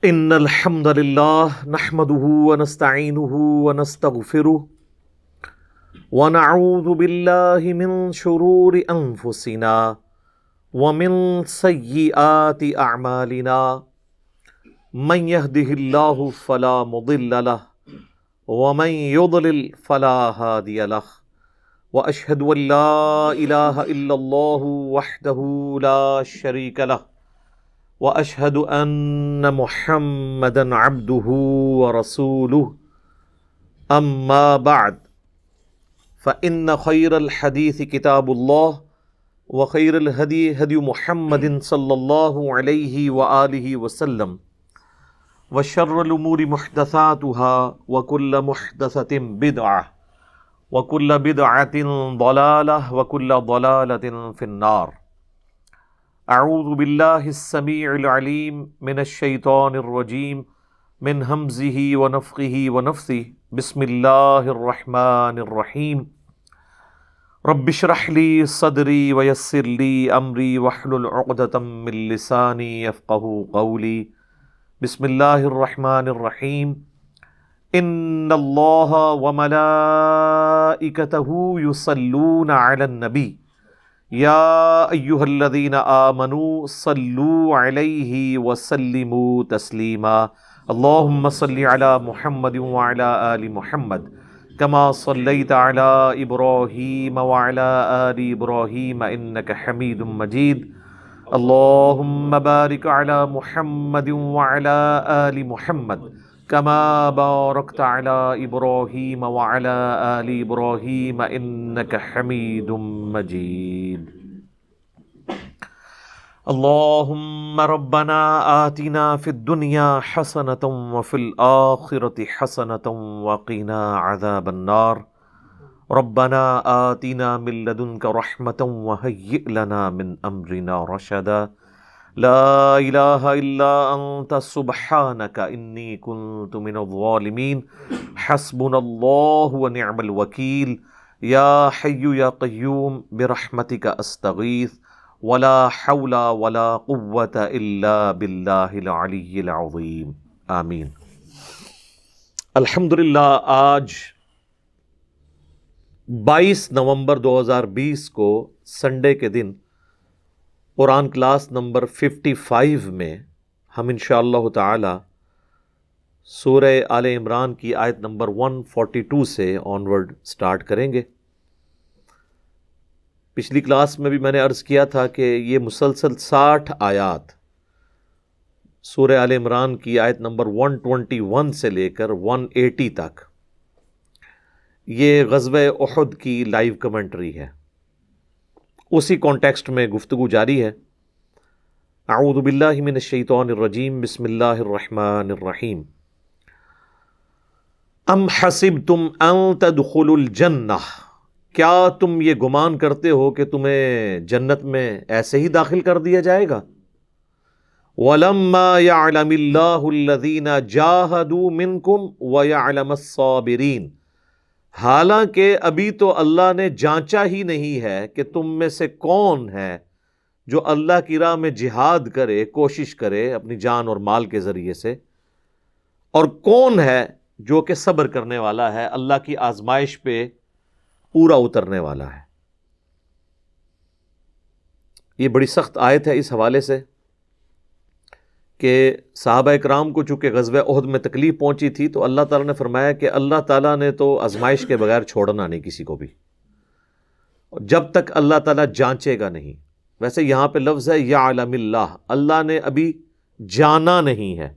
ان الحمد لله نحمده ونستعينه ونستغفره ونعوذ بالله من شرور انفسنا ومن سيئات اعمالنا من يهده الله فلا مضل له ومن يضلل فلا هادي له واشهد ان لا اله الا الله وحده لا شريك له واشهد ان محمدا عبده ورسوله اما بعد فان خير الحديث كتاب الله وخير الهدي هدي محمد صلى الله عليه واله وسلم وشر الامور محدثاتها وكل محدثة بدعة وكل بدعة ضلالة وكل ضلالة في النار. اعوذ باللہ السمیع العلیم من الشیطان الرجیم من ہمزہ ونفخہ ونفثہ بسم اللہ الرحمن الرحیم رب اشرح لی صدری ویسر لی امری واحلل عقدۃ من لسانی یفقہوا قولی. بسم اللہ الرحمن الرحیم ان اللہ وملائکتہ یصلون علی النبی یا ایہا الذین آمنوا صلوا علیہ وسلموا تسلیما. اللہم صلی علی محمد وعلی آل محمد کما صلیت علی ابراہیم وعلی آل ابراہیم انک حمید مجید. اللہم بارک علی محمد وعلی آل محمد کما بارکت علی ابراہیم وعلی آل ابراہیم انک حمید مجید. اللہم ربنا آتنا فی الدنیا حسنۃ وفی الآخرۃ حسنۃ وقنا عذاب النار. ربنا آتنا من لدنک رحمۃ وہیئ لنا من امرنا رشدا. لا الہ الا انت سبحانک انی کنت من الظالمین. حسبنا اللہ ونعم الوکیل. یا حی یا قیوم برحمتک استغیث ولا حول ولا قوة الا باللہ العلی العظیم. آمین. الحمدللہ آج 22 نومبر 2020 کو سنڈے کے دن قرآن کلاس نمبر 55 میں ہم انشاءاللہ تعالی سورہ آل عمران کی آیت نمبر 142 سے آنورڈ سٹارٹ کریں گے. پچھلی کلاس میں بھی میں نے عرض کیا تھا کہ یہ مسلسل 60 آیات سورہ آل عمران کی آیت نمبر 121 سے لے کر 180 تک یہ غزوہ احد کی لائیو کمنٹری ہے. اسی کانٹیکسٹ میں گفتگو جاری ہے. اعوذ باللہ من الشیطان الرجیم بسم اللہ الرحمن الرحیم. ام حسبتم ان تدخلوا الجنہ، کیا تم یہ گمان کرتے ہو کہ تمہیں جنت میں ایسے ہی داخل کر دیا جائے گا؟ وَلَمَّا يَعْلَمِ اللَّهُ الَّذِينَ جَاهَدُوا مِنْكُمْ وَيَعْلَمَ الصَّابِرِينَ، حالانکہ ابھی تو اللہ نے جانچا ہی نہیں ہے کہ تم میں سے کون ہے جو اللہ کی راہ میں جہاد کرے، کوشش کرے اپنی جان اور مال کے ذریعے سے، اور کون ہے جو کہ صبر کرنے والا ہے، اللہ کی آزمائش پہ پورا اترنے والا ہے. یہ بڑی سخت آیت ہے اس حوالے سے کہ صحابہ اکرام کو چونکہ غزوہ احد میں تکلیف پہنچی تھی تو اللہ تعالیٰ نے فرمایا کہ اللہ تعالیٰ نے تو آزمائش کے بغیر چھوڑنا نہیں کسی کو بھی، جب تک اللہ تعالیٰ جانچے گا نہیں. ویسے یہاں پہ لفظ ہے یعلم اللہ، اللہ نے ابھی جانا نہیں ہے،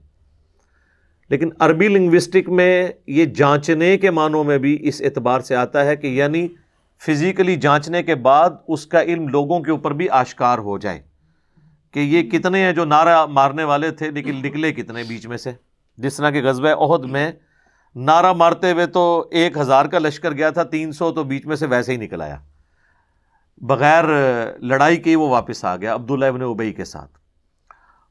لیکن عربی لنگوسٹک میں یہ جانچنے کے معنوں میں بھی اس اعتبار سے آتا ہے کہ یعنی فزیکلی جانچنے کے بعد اس کا علم لوگوں کے اوپر بھی آشکار ہو جائے کہ یہ کتنے ہیں جو نعرہ مارنے والے تھے لیکن نکلے کتنے بیچ میں سے. جس طرح کہ غزوہ احد میں نعرہ مارتے ہوئے تو 1000 کا لشکر گیا تھا، 300 تو بیچ میں سے ویسے ہی نکل آیا، بغیر لڑائی کے وہ واپس آ گیا عبداللہ ابن ابی کے ساتھ.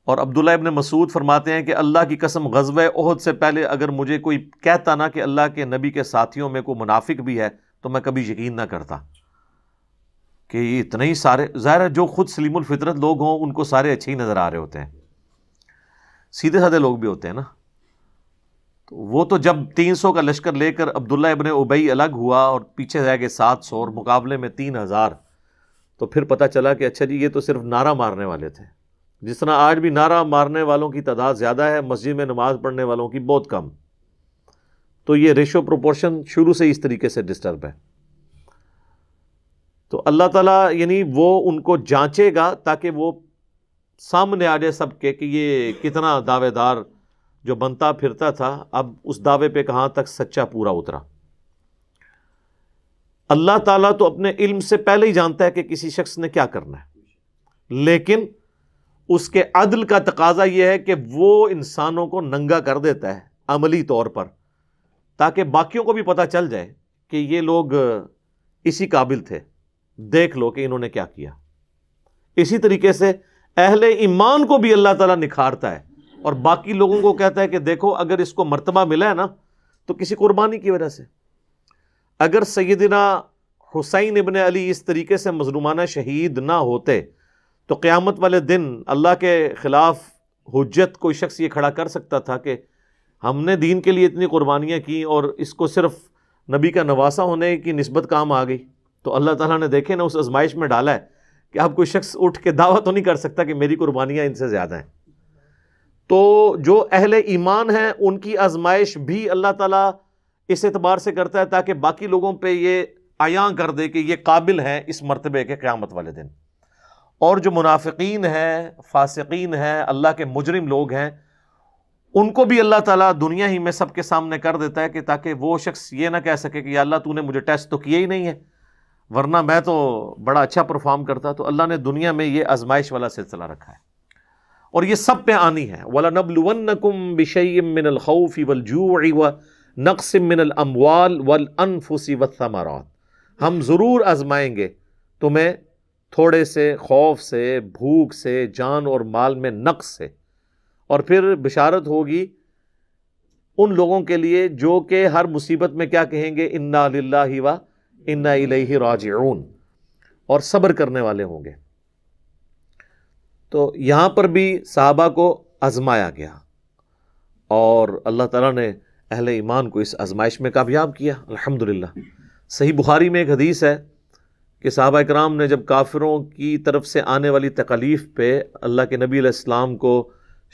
اور عبداللہ ابن مسعود فرماتے ہیں کہ اللہ کی قسم غزوہ احد سے پہلے اگر مجھے کوئی کہتا نا کہ اللہ کے نبی کے ساتھیوں میں کوئی منافق بھی ہے تو میں کبھی یقین نہ کرتا کہ یہ اتنے ہی سارے، ظاہر ہے جو خود سلیم الفطرت لوگ ہوں ان کو سارے اچھے ہی نظر آ رہے ہوتے ہیں. سیدھے سادھے لوگ بھی ہوتے ہیں نا. تو وہ تو جب 300 کا لشکر لے کر عبداللہ ابن ابی الگ ہوا اور پیچھے رہ گئے 700 اور مقابلے میں 3000، تو پھر پتہ چلا کہ اچھا جی یہ تو صرف نعرہ مارنے والے تھے. جس طرح آج بھی نعرہ مارنے والوں کی تعداد زیادہ ہے، مسجد میں نماز پڑھنے والوں کی بہت کم. تو یہ ریشو پروپورشن شروع سے اس طریقے سے ڈسٹرب ہے. تو اللہ تعالیٰ یعنی وہ ان کو جانچے گا تاکہ وہ سامنے آ جائے سب کے کہ یہ کتنا دعوے دار جو بنتا پھرتا تھا، اب اس دعوے پہ کہاں تک سچا پورا اترا. اللہ تعالیٰ تو اپنے علم سے پہلے ہی جانتا ہے کہ کسی شخص نے کیا کرنا ہے، لیکن اس کے عدل کا تقاضا یہ ہے کہ وہ انسانوں کو ننگا کر دیتا ہے عملی طور پر، تاکہ باقیوں کو بھی پتہ چل جائے کہ یہ لوگ اسی قابل تھے، دیکھ لو کہ انہوں نے کیا کیا. اسی طریقے سے اہل ایمان کو بھی اللہ تعالیٰ نکھارتا ہے اور باقی لوگوں کو کہتا ہے کہ دیکھو اگر اس کو مرتبہ ملا ہے نا تو کسی قربانی کی وجہ سے. اگر سیدنا حسین ابن علی اس طریقے سے مظلومانہ شہید نہ ہوتے تو قیامت والے دن اللہ کے خلاف حجت کوئی شخص یہ کھڑا کر سکتا تھا کہ ہم نے دین کے لیے اتنی قربانیاں کی اور اس کو صرف نبی کا نواسہ ہونے کی نسبت کام آ گئی. تو اللہ تعالیٰ نے دیکھے نا اس آزمائش میں ڈالا ہے کہ اب کوئی شخص اٹھ کے دعویٰ تو نہیں کر سکتا کہ میری قربانیاں ان سے زیادہ ہیں. تو جو اہل ایمان ہیں ان کی آزمائش بھی اللہ تعالیٰ اس اعتبار سے کرتا ہے تاکہ باقی لوگوں پہ یہ عیاں کر دے کہ یہ قابل ہیں اس مرتبے کے قیامت والے دن. اور جو منافقین ہیں، فاسقین ہیں، اللہ کے مجرم لوگ ہیں، ان کو بھی اللہ تعالیٰ دنیا ہی میں سب کے سامنے کر دیتا ہے کہ تاکہ وہ شخص یہ نہ کہہ سکے کہ یا اللہ تو نے مجھے ٹیسٹ تو کیا ہی نہیں ہے، ورنہ میں تو بڑا اچھا پرفارم کرتا. تو اللہ نے دنیا میں یہ آزمائش والا سلسلہ رکھا ہے اور یہ سب پہ آنی ہے. وَلَنَبْلُوَنَّكُمْ بِشَيْءٍ مِّنَ الْخَوْفِ وَالْجُوعِ وَنَقْصٍ مِّنَ الْأَمْوَالِ وَالْأَنفُسِ وَالثَّمَرَاتِ. ہم ضرور آزمائیں گے تمہیں تھوڑے سے خوف سے، بھوک سے، جان اور مال میں نقص سے. اور پھر بشارت ہوگی ان لوگوں کے لیے جو کہ ہر مصیبت میں کیا کہیں گے، اِنَّا لِلَّهِ وَإِنَّا إِلَيْهِ راجعون، اور صبر کرنے والے ہوں گے. تو یہاں پر بھی صحابہ کو آزمایا گیا اور اللہ تعالیٰ نے اہل ایمان کو اس آزمائش میں کامیاب کیا الحمدللہ. صحیح بخاری میں ایک حدیث ہے کہ صحابہ اکرام نے جب کافروں کی طرف سے آنے والی تکالیف پہ اللہ کے نبی علیہ السلام کو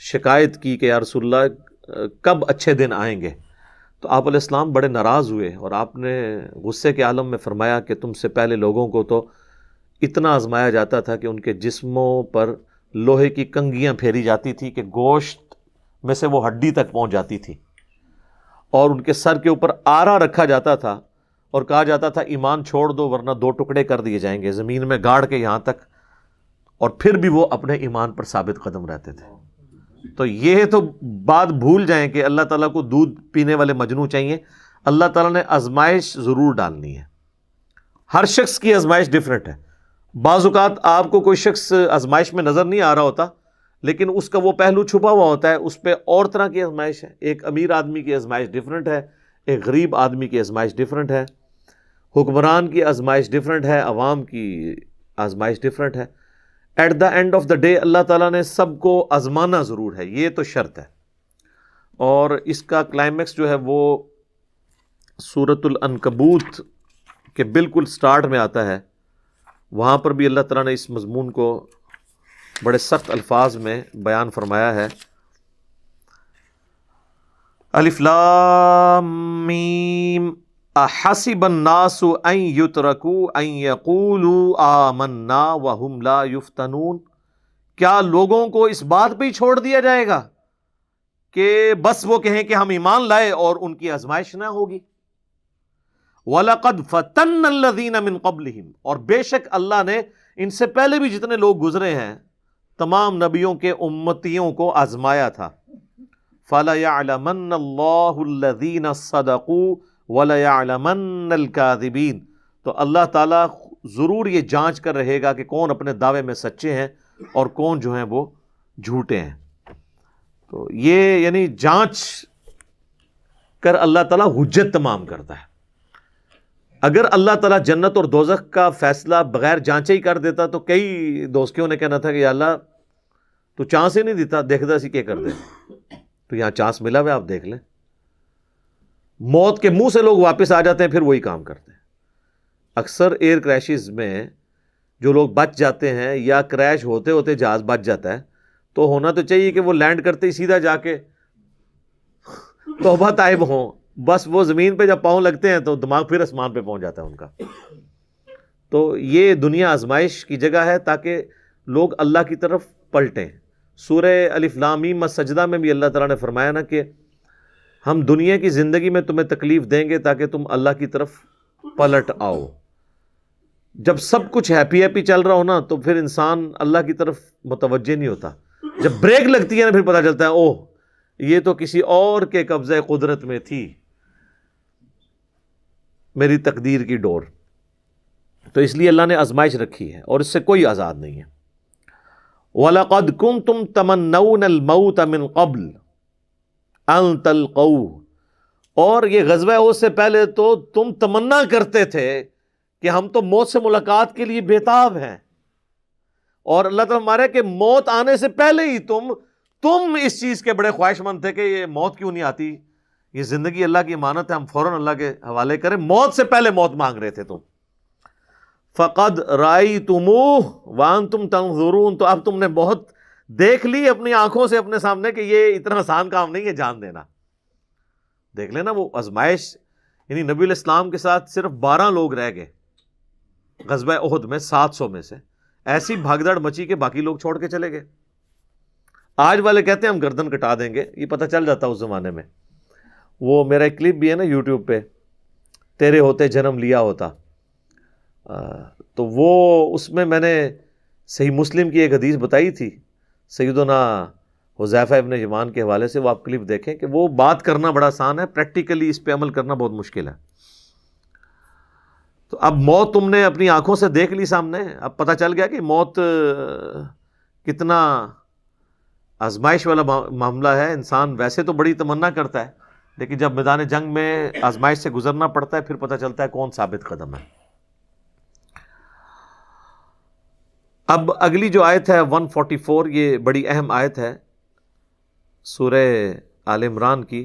شکایت کی کہ یا رسول اللہ کب اچھے دن آئیں گے، تو آپ علیہ السلام بڑے ناراض ہوئے اور آپ نے غصے کے عالم میں فرمایا کہ تم سے پہلے لوگوں کو تو اتنا آزمایا جاتا تھا کہ ان کے جسموں پر لوہے کی کنگیاں پھیری جاتی تھی کہ گوشت میں سے وہ ہڈی تک پہنچ جاتی تھی، اور ان کے سر کے اوپر آرا رکھا جاتا تھا اور کہا جاتا تھا ایمان چھوڑ دو ورنہ 2 ٹکڑے کر دیے جائیں گے، زمین میں گاڑ کے یہاں تک. اور پھر بھی وہ اپنے ایمان پر ثابت قدم رہتے تھے. تو یہ تو بات بھول جائیں کہ اللہ تعالیٰ کو دودھ پینے والے مجنو چاہیے. اللہ تعالیٰ نے آزمائش ضرور ڈالنی ہے. ہر شخص کی آزمائش ڈیفرنٹ ہے. بعض اوقات آپ کو کوئی شخص آزمائش میں نظر نہیں آ رہا ہوتا لیکن اس کا وہ پہلو چھپا ہوا ہوتا ہے، اس پہ اور طرح کی آزمائش ہے. ایک امیر آدمی کی آزمائش ڈیفرنٹ ہے، ایک غریب آدمی کی آزمائش ڈیفرنٹ ہے، حکمران کی آزمائش ڈیفرنٹ ہے، عوام کی آزمائش ڈیفرنٹ ہے. At the end of the day اللہ تعالیٰ نے سب کو آزمانا ضرور ہے، یہ تو شرط ہے. اور اس کا کلائمیکس جو ہے وہ سورۃ العنکبوت کے بالکل سٹارٹ میں آتا ہے. وہاں پر بھی اللہ تعالیٰ نے اس مضمون کو بڑے سخت الفاظ میں بیان فرمایا ہے. الف لام میم احسب الناس ان یترکوا ان یقولوا آمنا وهم لا یفتنون. کیا لوگوں کو اس بات پہ ہی چھوڑ دیا جائے گا کہ بس وہ کہیں کہ ہم ایمان لائے اور ان کی آزمائش نہ ہوگی. وَلَقَدْ فَتَنَّ الَّذِينَ مِن قَبْلِهِمْ، اور بے شک اللہ نے ان سے پہلے بھی جتنے لوگ گزرے ہیں تمام نبیوں کے امتیوں کو آزمایا تھا. فَلَيَعْلَمَنَّ اللَّهُ الَّذِينَ صَدَقُوا وَلَيَعْلَمَنَّ الْكَاذِبِينَ. تو اللہ تعالیٰ ضرور یہ جانچ کر رہے گا کہ کون اپنے دعوے میں سچے ہیں اور کون جو ہیں وہ جھوٹے ہیں. تو یہ یعنی جانچ کر اللہ تعالیٰ حجت تمام کرتا ہے. اگر اللہ تعالیٰ جنت اور دوزخ کا فیصلہ بغیر جانچے ہی کر دیتا تو کئی دوستیوں نے کہنا تھا کہ یا اللہ تو چانس ہی نہیں دیتا، دیکھتا سی کیا کر دے. تو یہاں چانس ملا ہوا، آپ دیکھ لیں. موت کے منہ سے لوگ واپس آ جاتے ہیں، پھر وہی کام کرتے ہیں. اکثر ایئر کریشز میں جو لوگ بچ جاتے ہیں یا کریش ہوتے ہوتے جہاز بچ جاتا ہے، تو ہونا تو چاہیے کہ وہ لینڈ کرتے ہی سیدھا جا کے توبہ طائب ہوں. بس وہ زمین پہ جب پاؤں لگتے ہیں تو دماغ پھر آسمان پہ پہنچ جاتا ہے ان کا. تو یہ دنیا آزمائش کی جگہ ہے تاکہ لوگ اللہ کی طرف پلٹیں. سورہ الف لام میم السجدہ میں بھی اللہ تعالیٰ نے فرمایا نا کہ ہم دنیا کی زندگی میں تمہیں تکلیف دیں گے تاکہ تم اللہ کی طرف پلٹ آؤ. جب سب کچھ ہیپی ہیپی چل رہا ہو نا تو پھر انسان اللہ کی طرف متوجہ نہیں ہوتا. جب بریک لگتی ہے نا پھر پتہ چلتا ہے اوہ یہ تو کسی اور کے قبضہ قدرت میں تھی میری تقدیر کی ڈور. تو اس لیے اللہ نے آزمائش رکھی ہے اور اس سے کوئی آزاد نہیں ہے. وَلَقَدْ كُنْتُمْ تَمَنَّوْنَ الْمَوْتَ مِنْ قَبْلِ أَن تَلْقَوْهُ، اور یہ غزوہ احد سے پہلے تو تم تمنا کرتے تھے کہ ہم تو موت سے ملاقات کے لیے بےتاب ہیں، اور اللہ تعالیٰ ہمارے کہ موت آنے سے پہلے ہی تم اس چیز کے بڑے خواہش مند تھے کہ یہ موت کیوں نہیں آتی، یہ زندگی اللہ کی امانت ہے، ہم فوراً اللہ کے حوالے کریں. موت سے پہلے موت مانگ رہے تھے تم. فَقَدْ رَأَيْتُمُوهُ وَأَنْتُمْ تَنْظُرُونَ، تو اب تم نے بہت دیکھ لی اپنی آنکھوں سے اپنے سامنے کہ یہ اتنا آسان کام نہیں ہے جان دینا. دیکھ لینا وہ آزمائش، یعنی نبی علیہ السلام کے ساتھ صرف 12 لوگ رہ گئے غزوہ احد میں 700 میں سے. ایسی بھاگدڑ مچی کہ باقی لوگ چھوڑ کے چلے گئے. آج والے کہتے ہیں ہم گردن کٹا دیں گے، یہ پتہ چل جاتا اس زمانے میں. وہ میرا ایک کلپ بھی ہے نا یوٹیوب پہ، تیرے ہوتے جنم لیا ہوتا. تو وہ اس میں نے صحیح مسلم کی ایک حدیث بتائی تھی سیدنا حذیفہ ابن یمان کے حوالے سے. وہ آپ کلپ دیکھیں کہ وہ بات کرنا بڑا آسان ہے، پریکٹیکلی اس پہ عمل کرنا بہت مشکل ہے. تو اب موت تم نے اپنی آنکھوں سے دیکھ لی سامنے، اب پتہ چل گیا کہ موت کتنا آزمائش والا معاملہ ہے. انسان ویسے تو بڑی تمنا کرتا ہے، لیکن جب میدان جنگ میں آزمائش سے گزرنا پڑتا ہے پھر پتہ چلتا ہے کون ثابت قدم ہے. اب اگلی جو آیت ہے 144، یہ بڑی اہم آیت ہے سورہ آل عمران کی.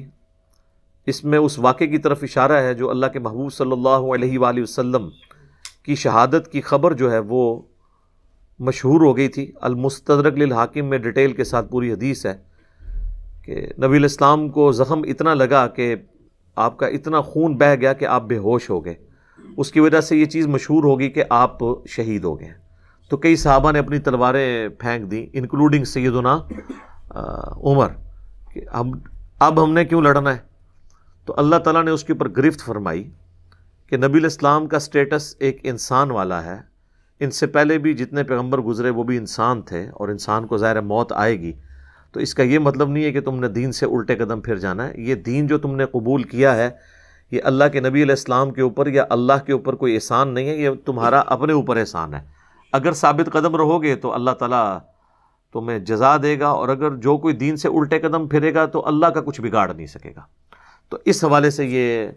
اس میں اس واقعے کی طرف اشارہ ہے جو اللہ کے محبوب صلی اللہ علیہ وآلہ وسلم کی شہادت کی خبر جو ہے وہ مشہور ہو گئی تھی. المستدرک للحاکم میں ڈیٹیل کے ساتھ پوری حدیث ہے کہ نبی علیہ السلام کو زخم اتنا لگا کہ آپ کا اتنا خون بہہ گیا کہ آپ بے ہوش ہو گئے. اس کی وجہ سے یہ چیز مشہور ہوگی کہ آپ شہید ہو گئے. تو کئی صحابہ نے اپنی تلواریں پھینک دیں انکلوڈنگ سیدنا عمر کہ اب ہم نے کیوں لڑنا ہے. تو اللہ تعالیٰ نے اس کے اوپر گرفت فرمائی کہ نبی علیہ السلام کا سٹیٹس ایک انسان والا ہے. ان سے پہلے بھی جتنے پیغمبر گزرے وہ بھی انسان تھے، اور انسان کو ظاہر موت آئے گی. تو اس کا یہ مطلب نہیں ہے کہ تم نے دین سے الٹے قدم پھر جانا ہے. یہ دین جو تم نے قبول کیا ہے یہ اللہ کے نبی علیہ السلام کے اوپر یا اللہ کے اوپر کوئی احسان نہیں ہے، یہ تمہارا اپنے اوپر احسان ہے. اگر ثابت قدم رہو گے تو اللہ تعالیٰ تمہیں جزا دے گا، اور اگر جو کوئی دین سے الٹے قدم پھرے گا تو اللہ کا کچھ بگاڑ نہیں سکے گا. تو اس حوالے سے یہ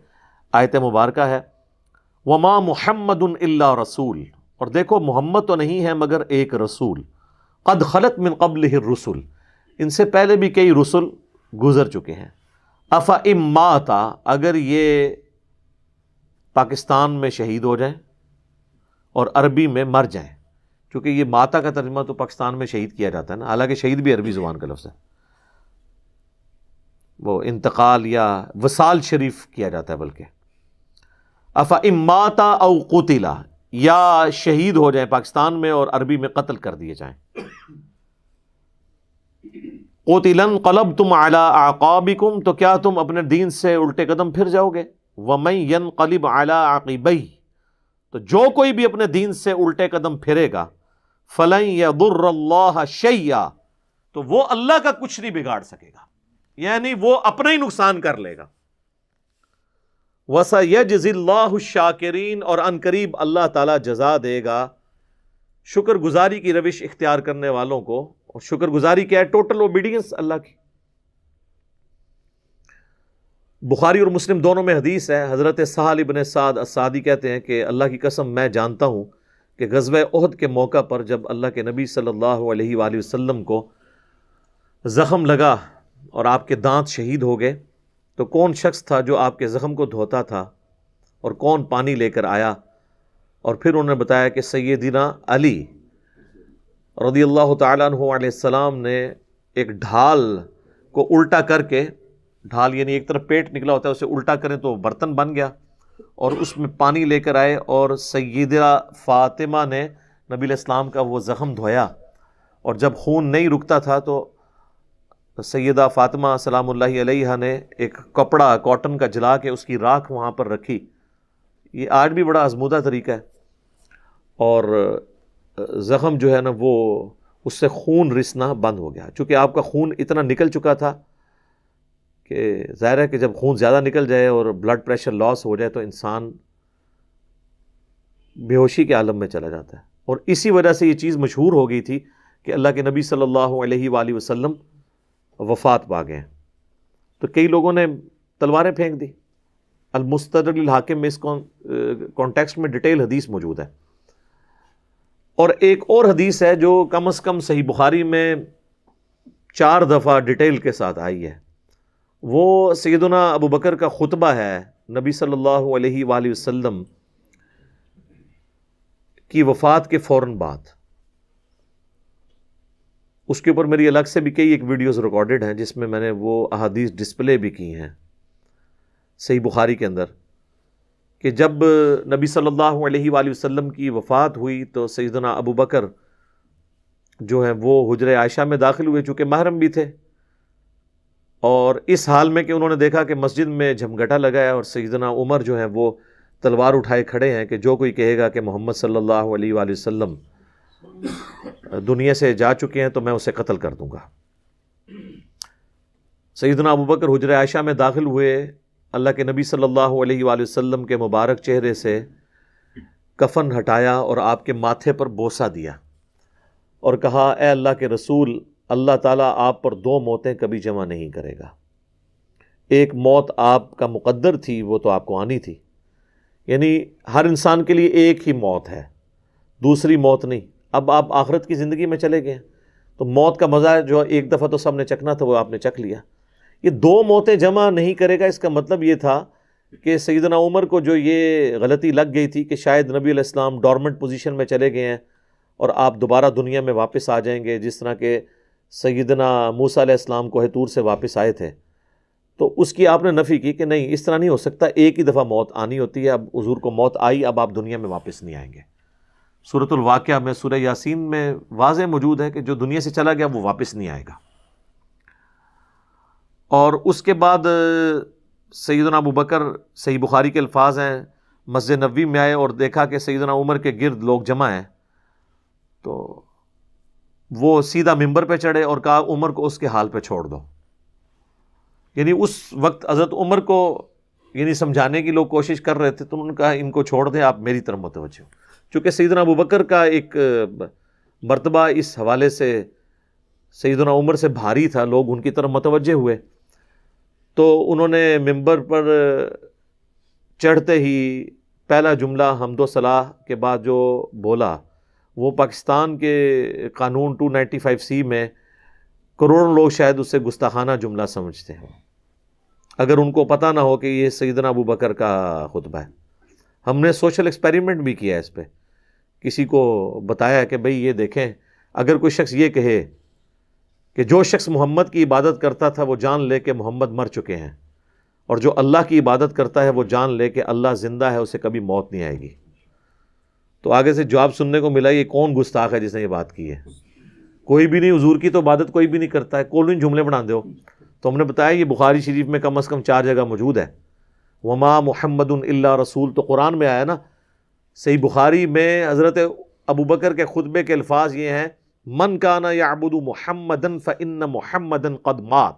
آیت مبارکہ ہے. وما محمد الا رسول، اور دیکھو محمد تو نہیں ہے مگر ایک رسول. قد خلت من قبلہ الرسل، ان سے پہلے بھی کئی رسل گزر چکے ہیں. افا اماتا، اگر یہ پاکستان میں شہید ہو جائیں اور عربی میں مر جائیں، کیونکہ یہ ماتا کا ترجمہ تو پاکستان میں شہید کیا جاتا ہے نا، حالانکہ شہید بھی عربی زبان کا لفظ ہے. وہ انتقال یا وصال شریف کیا جاتا ہے بلکہ. افا اماتا او قتلا، یا شہید ہو جائیں پاکستان میں اور عربی میں قتل کر دیے جائیں. قتلا انقلبتم علی اعقابکم، تو کیا تم اپنے دین سے الٹے قدم پھر جاؤ گے. ومن ینقلب علی عقبیہ، تو جو کوئی بھی اپنے دین سے الٹے قدم پھرے گا فلن یضر اللہ شیئا، تو وہ اللہ کا کچھ نہیں بگاڑ سکے گا، یعنی وہ اپنا ہی نقصان کر لے گا. وَسَيَجْزِي اللَّهُ الشَّاكِرِينَ، اور ان قریب اللہ تعالیٰ جزا دے گا شکر گزاری کی روش اختیار کرنے والوں کو. اور شکر گزاری کیا ہے؟ ٹوٹل اوبیڈینس اللہ کی. بخاری اور مسلم دونوں میں حدیث ہے، حضرت سہل بن سعد الساعدی کہتے ہیں کہ اللہ کی قسم میں جانتا ہوں کہ غزوہ احد کے موقع پر جب اللہ کے نبی صلی اللہ علیہ وآلہ وسلم کو زخم لگا اور آپ کے دانت شہید ہو گئے تو کون شخص تھا جو آپ کے زخم کو دھوتا تھا اور کون پانی لے کر آیا؟ اور پھر انہوں نے بتایا کہ سیدنا علی رضی اللہ تعالیٰ عنہ علیہ السلام نے ایک ڈھال کو الٹا کر کے، ڈھال یعنی ایک طرف پیٹ نکلا ہوتا ہے، اسے الٹا کریں تو برتن بن گیا، اور اس میں پانی لے کر آئے اور سیدہ فاطمہ نے نبی علیہ السلام کا وہ زخم دھویا، اور جب خون نہیں رکتا تھا تو سیدہ فاطمہ سلام اللہ علیہا نے ایک کپڑا کاٹن کا جلا کے اس کی راکھ وہاں پر رکھی۔ یہ آج بھی بڑا آزمودہ طریقہ ہے، اور زخم جو ہے نا وہ اس سے خون رسنا بند ہو گیا، چونکہ آپ کا خون اتنا نکل چکا تھا کہ ظاہر ہے کہ جب خون زیادہ نکل جائے اور بلڈ پریشر لاس ہو جائے تو انسان بے ہوشی کے عالم میں چلا جاتا ہے، اور اسی وجہ سے یہ چیز مشہور ہو گئی تھی کہ اللہ کے نبی صلی اللہ علیہ وآلہ وسلم وفات پا گئے۔ تو کئی لوگوں نے تلواریں پھینک دی۔ المستدرک للحاکم میں اس کانٹیکسٹ میں ڈیٹیل حدیث موجود ہے، اور ایک اور حدیث ہے جو کم از کم صحیح بخاری میں 4 دفعہ ڈیٹیل کے ساتھ آئی ہے، وہ سیدنا ابو بکر کا خطبہ ہے نبی صلی اللہ علیہ وآلہ وسلم کی وفات کے فوراً بعد۔ اس کے اوپر میری الگ سے بھی کئی ایک ویڈیوز ریکارڈڈ ہیں جس میں نے وہ احادیث ڈسپلے بھی کی ہیں صحیح بخاری کے اندر، کہ جب نبی صلی اللہ علیہ وآلہ وسلم کی وفات ہوئی تو سیدنا ابو بکر جو ہیں وہ حجرہ عائشہ میں داخل ہوئے، چونکہ محرم بھی تھے، اور اس حال میں کہ انہوں نے دیکھا کہ مسجد میں جھمگٹا لگا ہے اور سیدنا عمر جو ہیں وہ تلوار اٹھائے کھڑے ہیں کہ جو کوئی کہے گا کہ محمد صلی اللہ علیہ وآلہ وسلم دنیا سے جا چکے ہیں تو میں اسے قتل کر دوں گا۔ سیدنا ابو بکر حجرہ عائشہ میں داخل ہوئے، اللہ کے نبی صلی اللہ علیہ وآلہ وسلم کے مبارک چہرے سے کفن ہٹایا اور آپ کے ماتھے پر بوسہ دیا اور کہا، اے اللہ کے رسول، اللہ تعالیٰ آپ پر 2 موتیں کبھی جمع نہیں کرے گا، ایک موت آپ کا مقدر تھی وہ تو آپ کو آنی تھی، یعنی ہر انسان کے لیے ایک ہی موت ہے، دوسری موت نہیں۔ اب آپ آخرت کی زندگی میں چلے گئے تو موت کا مزہ جو ایک دفعہ تو سب نے چکھنا تھا وہ آپ نے چکھ لیا، یہ 2 موتیں جمع نہیں کرے گا۔ اس کا مطلب یہ تھا کہ سیدنا عمر کو جو یہ غلطی لگ گئی تھی کہ شاید نبی علیہ السلام ڈورمنٹ پوزیشن میں چلے گئے ہیں اور آپ دوبارہ دنیا میں واپس آ جائیں گے، جس طرح کہ سیدنا موسیٰ علیہ السلام کوہ طور سے واپس آئے تھے، تو اس کی آپ نے نفی کی کہ نہیں، اس طرح نہیں ہو سکتا، ایک ہی دفعہ موت آنی ہوتی ہے، اب حضور کو موت آئی، اب آپ دنیا میں واپس نہیں آئیں گے۔ سورۃ الواقعہ میں، سورہ یاسین میں واضح موجود ہے کہ جو دنیا سے چلا گیا وہ واپس نہیں آئے گا۔ اور اس کے بعد سیدنا ابو بکر، صحیح بخاری کے الفاظ ہیں، مسجد نبوی میں آئے اور دیکھا کہ سیدنا عمر کے گرد لوگ جمع ہیں، تو وہ سیدھا ممبر پہ چڑھے اور کہا عمر کو اس کے حال پہ چھوڑ دو۔ یعنی اس وقت حضرت عمر کو یعنی سمجھانے کی لوگ کوشش کر رہے تھے، تو انہوں نے کہا ان کو چھوڑ دیں، آپ میری طرف متوجہ ہو۔ چونکہ سیدنا ابو بکر کا ایک مرتبہ اس حوالے سے سیدنا عمر سے بھاری تھا، لوگ ان کی طرف متوجہ ہوئے، تو انہوں نے ممبر پر چڑھتے ہی پہلا جملہ حمد و ثناء کے بعد جو بولا وہ پاکستان کے قانون 295C میں کروڑوں لوگ شاید اسے گستاخانہ جملہ سمجھتے ہیں، اگر ان کو پتہ نہ ہو کہ یہ سیدنا ابو بکر کا خطبہ ہے۔ ہم نے سوشل ایکسپیریمنٹ بھی کیا ہے اس پہ، کسی کو بتایا کہ بھئی یہ دیکھیں، اگر کوئی شخص یہ کہے کہ جو شخص محمد کی عبادت کرتا تھا وہ جان لے کہ محمد مر چکے ہیں، اور جو اللہ کی عبادت کرتا ہے وہ جان لے کہ اللہ زندہ ہے، اسے کبھی موت نہیں آئے گی، تو آگے سے جواب سننے کو ملا یہ کون گستاخ ہے جس نے یہ بات کی ہے؟ کوئی بھی نہیں، حضور کی تو عبادت کوئی بھی نہیں کرتا ہے، کون جملے بنا دو۔ تو ہم نے بتایا یہ بخاری شریف میں کم از کم 4 جگہ موجود ہے، وما محمد الا رسول، تو قرآن میں آیا نا۔ صحیح بخاری میں حضرت ابو بکر کے خطبے کے الفاظ یہ ہیں، من کان یعبد محمدا فإن محمدا قد مات،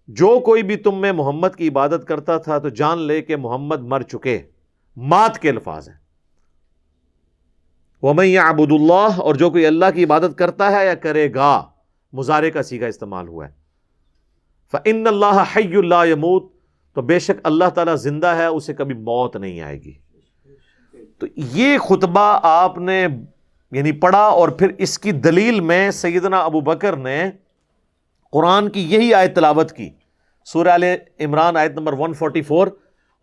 جو کوئی بھی تم میں محمد کی عبادت کرتا تھا تو جان لے کہ محمد مر چکے، مات کے الفاظ ہیں۔ ومن یعبد اللہ، اور جو کوئی اللہ کی عبادت کرتا ہے یا کرے گا، مضارع کا صیغہ استعمال ہوا ہے، فإن اللہ حی لا یموت، تو بے شک اللہ تعالیٰ زندہ ہے، اسے کبھی موت نہیں آئے گی۔ تو یہ خطبہ آپ نے یعنی پڑھا، اور پھر اس کی دلیل میں سیدنا ابو بکر نے قرآن کی یہی آیت تلاوت کی، سورہ آل عمران آیت نمبر 144،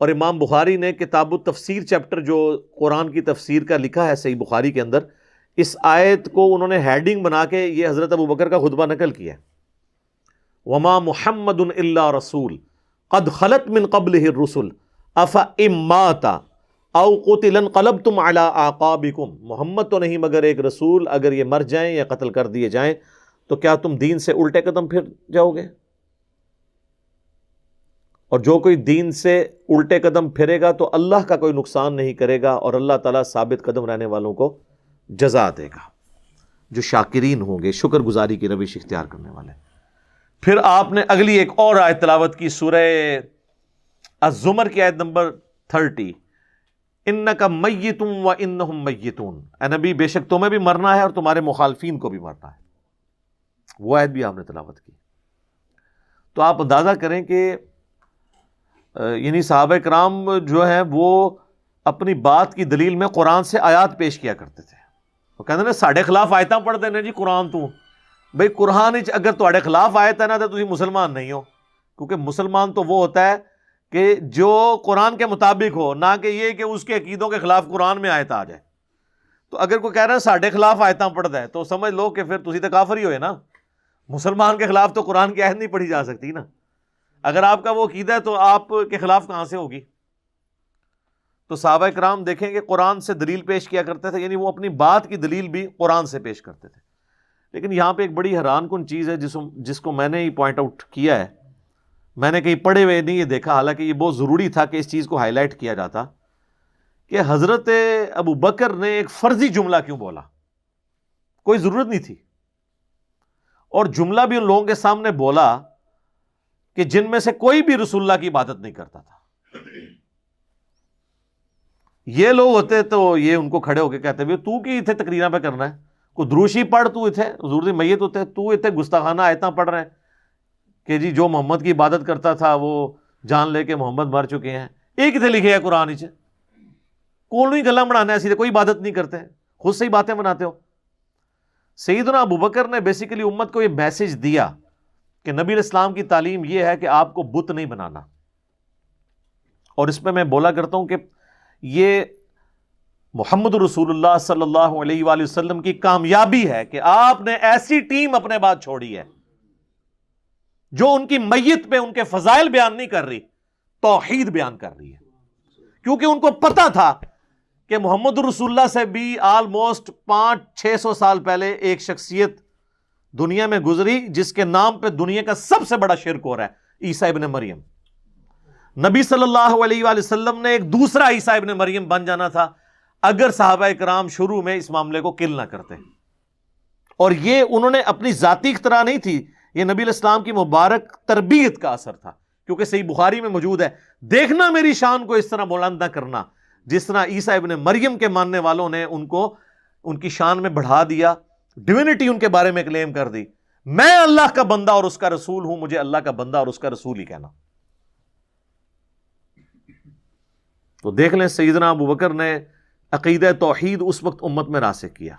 اور امام بخاری نے کتاب التفسیر چیپٹر جو قرآن کی تفسیر کا لکھا ہے صحیح بخاری کے اندر، اس آیت کو انہوں نے ہیڈنگ بنا کے یہ حضرت ابو بکر کا خطبہ نقل کیا ہے، وما محمد الا رسول قد خلت من قبلہ الرسل افئن مات او قتل انقلبتم علی اعقابکم، محمد تو نہیں مگر ایک رسول، اگر یہ مر جائیں یا قتل کر دیے جائیں تو کیا تم دین سے الٹے قدم پھر جاؤ گے؟ اور جو کوئی دین سے الٹے قدم پھرے گا تو اللہ کا کوئی نقصان نہیں کرے گا، اور اللہ تعالیٰ ثابت قدم رہنے والوں کو جزا دے گا، جو شاکرین ہوں گے، شکر گزاری کی روش اختیار کرنے والے۔ پھر آپ نے اگلی ایک اور آیت تلاوت کی، سورہ الزمر کی آیت نمبر 30، انک میت و انہم میتون، اے نبی بے شک تمہیں بھی مرنا ہے اور تمہارے مخالفین کو بھی مرنا ہے۔ وہ آیت بھی آپ نے تلاوت کی۔ تو آپ اندازہ کریں کہ یعنی صحابہ کرام جو ہیں وہ اپنی بات کی دلیل میں قرآن سے آیات پیش کیا کرتے تھے۔ وہ کہتے ہیں نا ساڑھے خلاف آیتاں پڑھ دینے جی قرآن تو بھئی قرآن اگر تواڈے خلاف آیت ہے نا تو تسی مسلمان نہیں ہو، کیونکہ مسلمان تو وہ ہوتا ہے کہ جو قرآن کے مطابق ہو، نہ کہ یہ کہ اس کے عقیدوں کے خلاف قرآن میں آیت آ جائے۔ تو اگر کوئی کہہ رہا ہے ساڑھے خلاف آیتاں پڑھ دے تو سمجھ لو کہ پھر تسی تو کافر ہی ہوئے نا، مسلمان کے خلاف تو قرآن کی آیت نہیں پڑھی جا سکتی نا۔ اگر آپ کا وہ عقیدہ ہے تو آپ کے خلاف کہاں سے ہوگی؟ تو صحابہ کرام دیکھیں کہ قرآن سے دلیل پیش کیا کرتے تھے، یعنی وہ اپنی بات کی دلیل بھی قرآن سے پیش کرتے تھے۔ لیکن یہاں پہ ایک بڑی حیران کن چیز ہے جس کو میں نے ہی پوائنٹ آؤٹ کیا ہے، میں نے کہیں پڑھے ہوئے نہیں یہ دیکھا، حالانکہ یہ بہت ضروری تھا کہ اس چیز کو ہائی لائٹ کیا جاتا، کہ حضرت ابو بکر نے ایک فرضی جملہ کیوں بولا؟ کوئی ضرورت نہیں تھی، اور جملہ بھی ان لوگوں کے سامنے بولا کہ جن میں سے کوئی بھی رسول اللہ کی عبادت نہیں کرتا تھا۔ یہ لوگ ہوتے تو یہ ان کو کھڑے ہو کے کہتے بھی تو کی اتنے تقریریں پہ کرنا ہے، کوئی دروشی پڑھ، تو اتنے حضور دی میت ہوتے، تو اتنے گستاخانہ آیتاں پڑھ رہے ہیں کہ جی جو محمد کی عبادت کرتا تھا وہ جان لے کے محمد مر چکے ہیں۔ ایک اتنے لکھے ہے قرآن چ کون ہی گلا بنانا ہے، سیدھے کوئی عبادت نہیں کرتے، خود سے ہی باتیں بناتے ہو۔ سیدنا ابو بکر نے بیسیکلی امت کو یہ میسج دیا کہ نبی علیہ السلام کی تعلیم یہ ہے کہ آپ کو بت نہیں بنانا، اور اس پہ میں بولا کرتا ہوں کہ یہ محمد رسول اللہ صلی اللہ علیہ وآلہ وسلم کی کامیابی ہے کہ آپ نے ایسی ٹیم اپنے بعد چھوڑی ہے جو ان کی میت پہ ان کے فضائل بیان نہیں کر رہی، توحید بیان کر رہی ہے، کیونکہ ان کو پتا تھا کہ محمد رسول اللہ سے بھی آلموسٹ 500-600 سال پہلے ایک شخصیت دنیا میں گزری جس کے نام پہ دنیا کا سب سے بڑا شرک ہو رہا ہے، عیسیٰ ابن مریم۔ نبی صلی اللہ علیہ وآلہ وسلم نے ایک دوسرا عیسیٰ ابن مریم بن جانا تھا اگر صحابہ کرام شروع میں اس معاملے کو کل نہ کرتے، اور یہ انہوں نے اپنی ذاتی اختراع نہیں تھی، یہ نبی علیہ السلام کی مبارک تربیت کا اثر تھا، کیونکہ صحیح بخاری میں موجود ہے، دیکھنا میری شان کو اس طرح بلند نہ کرنا جس طرح عیسیٰ ابن مریم کے ماننے والوں نے ان کو ان کی شان میں بڑھا دیا، ڈیوینٹی ان کے بارے میں کلیم کر دی۔ میں اللہ کا بندہ اور اس کا رسول ہوں، مجھے اللہ کا بندہ اور اس کا رسول ہی کہنا۔ تو دیکھ لیں سیدنا ابو بکر نے عقیدہ توحید اس وقت امت میں راسخ کیا۔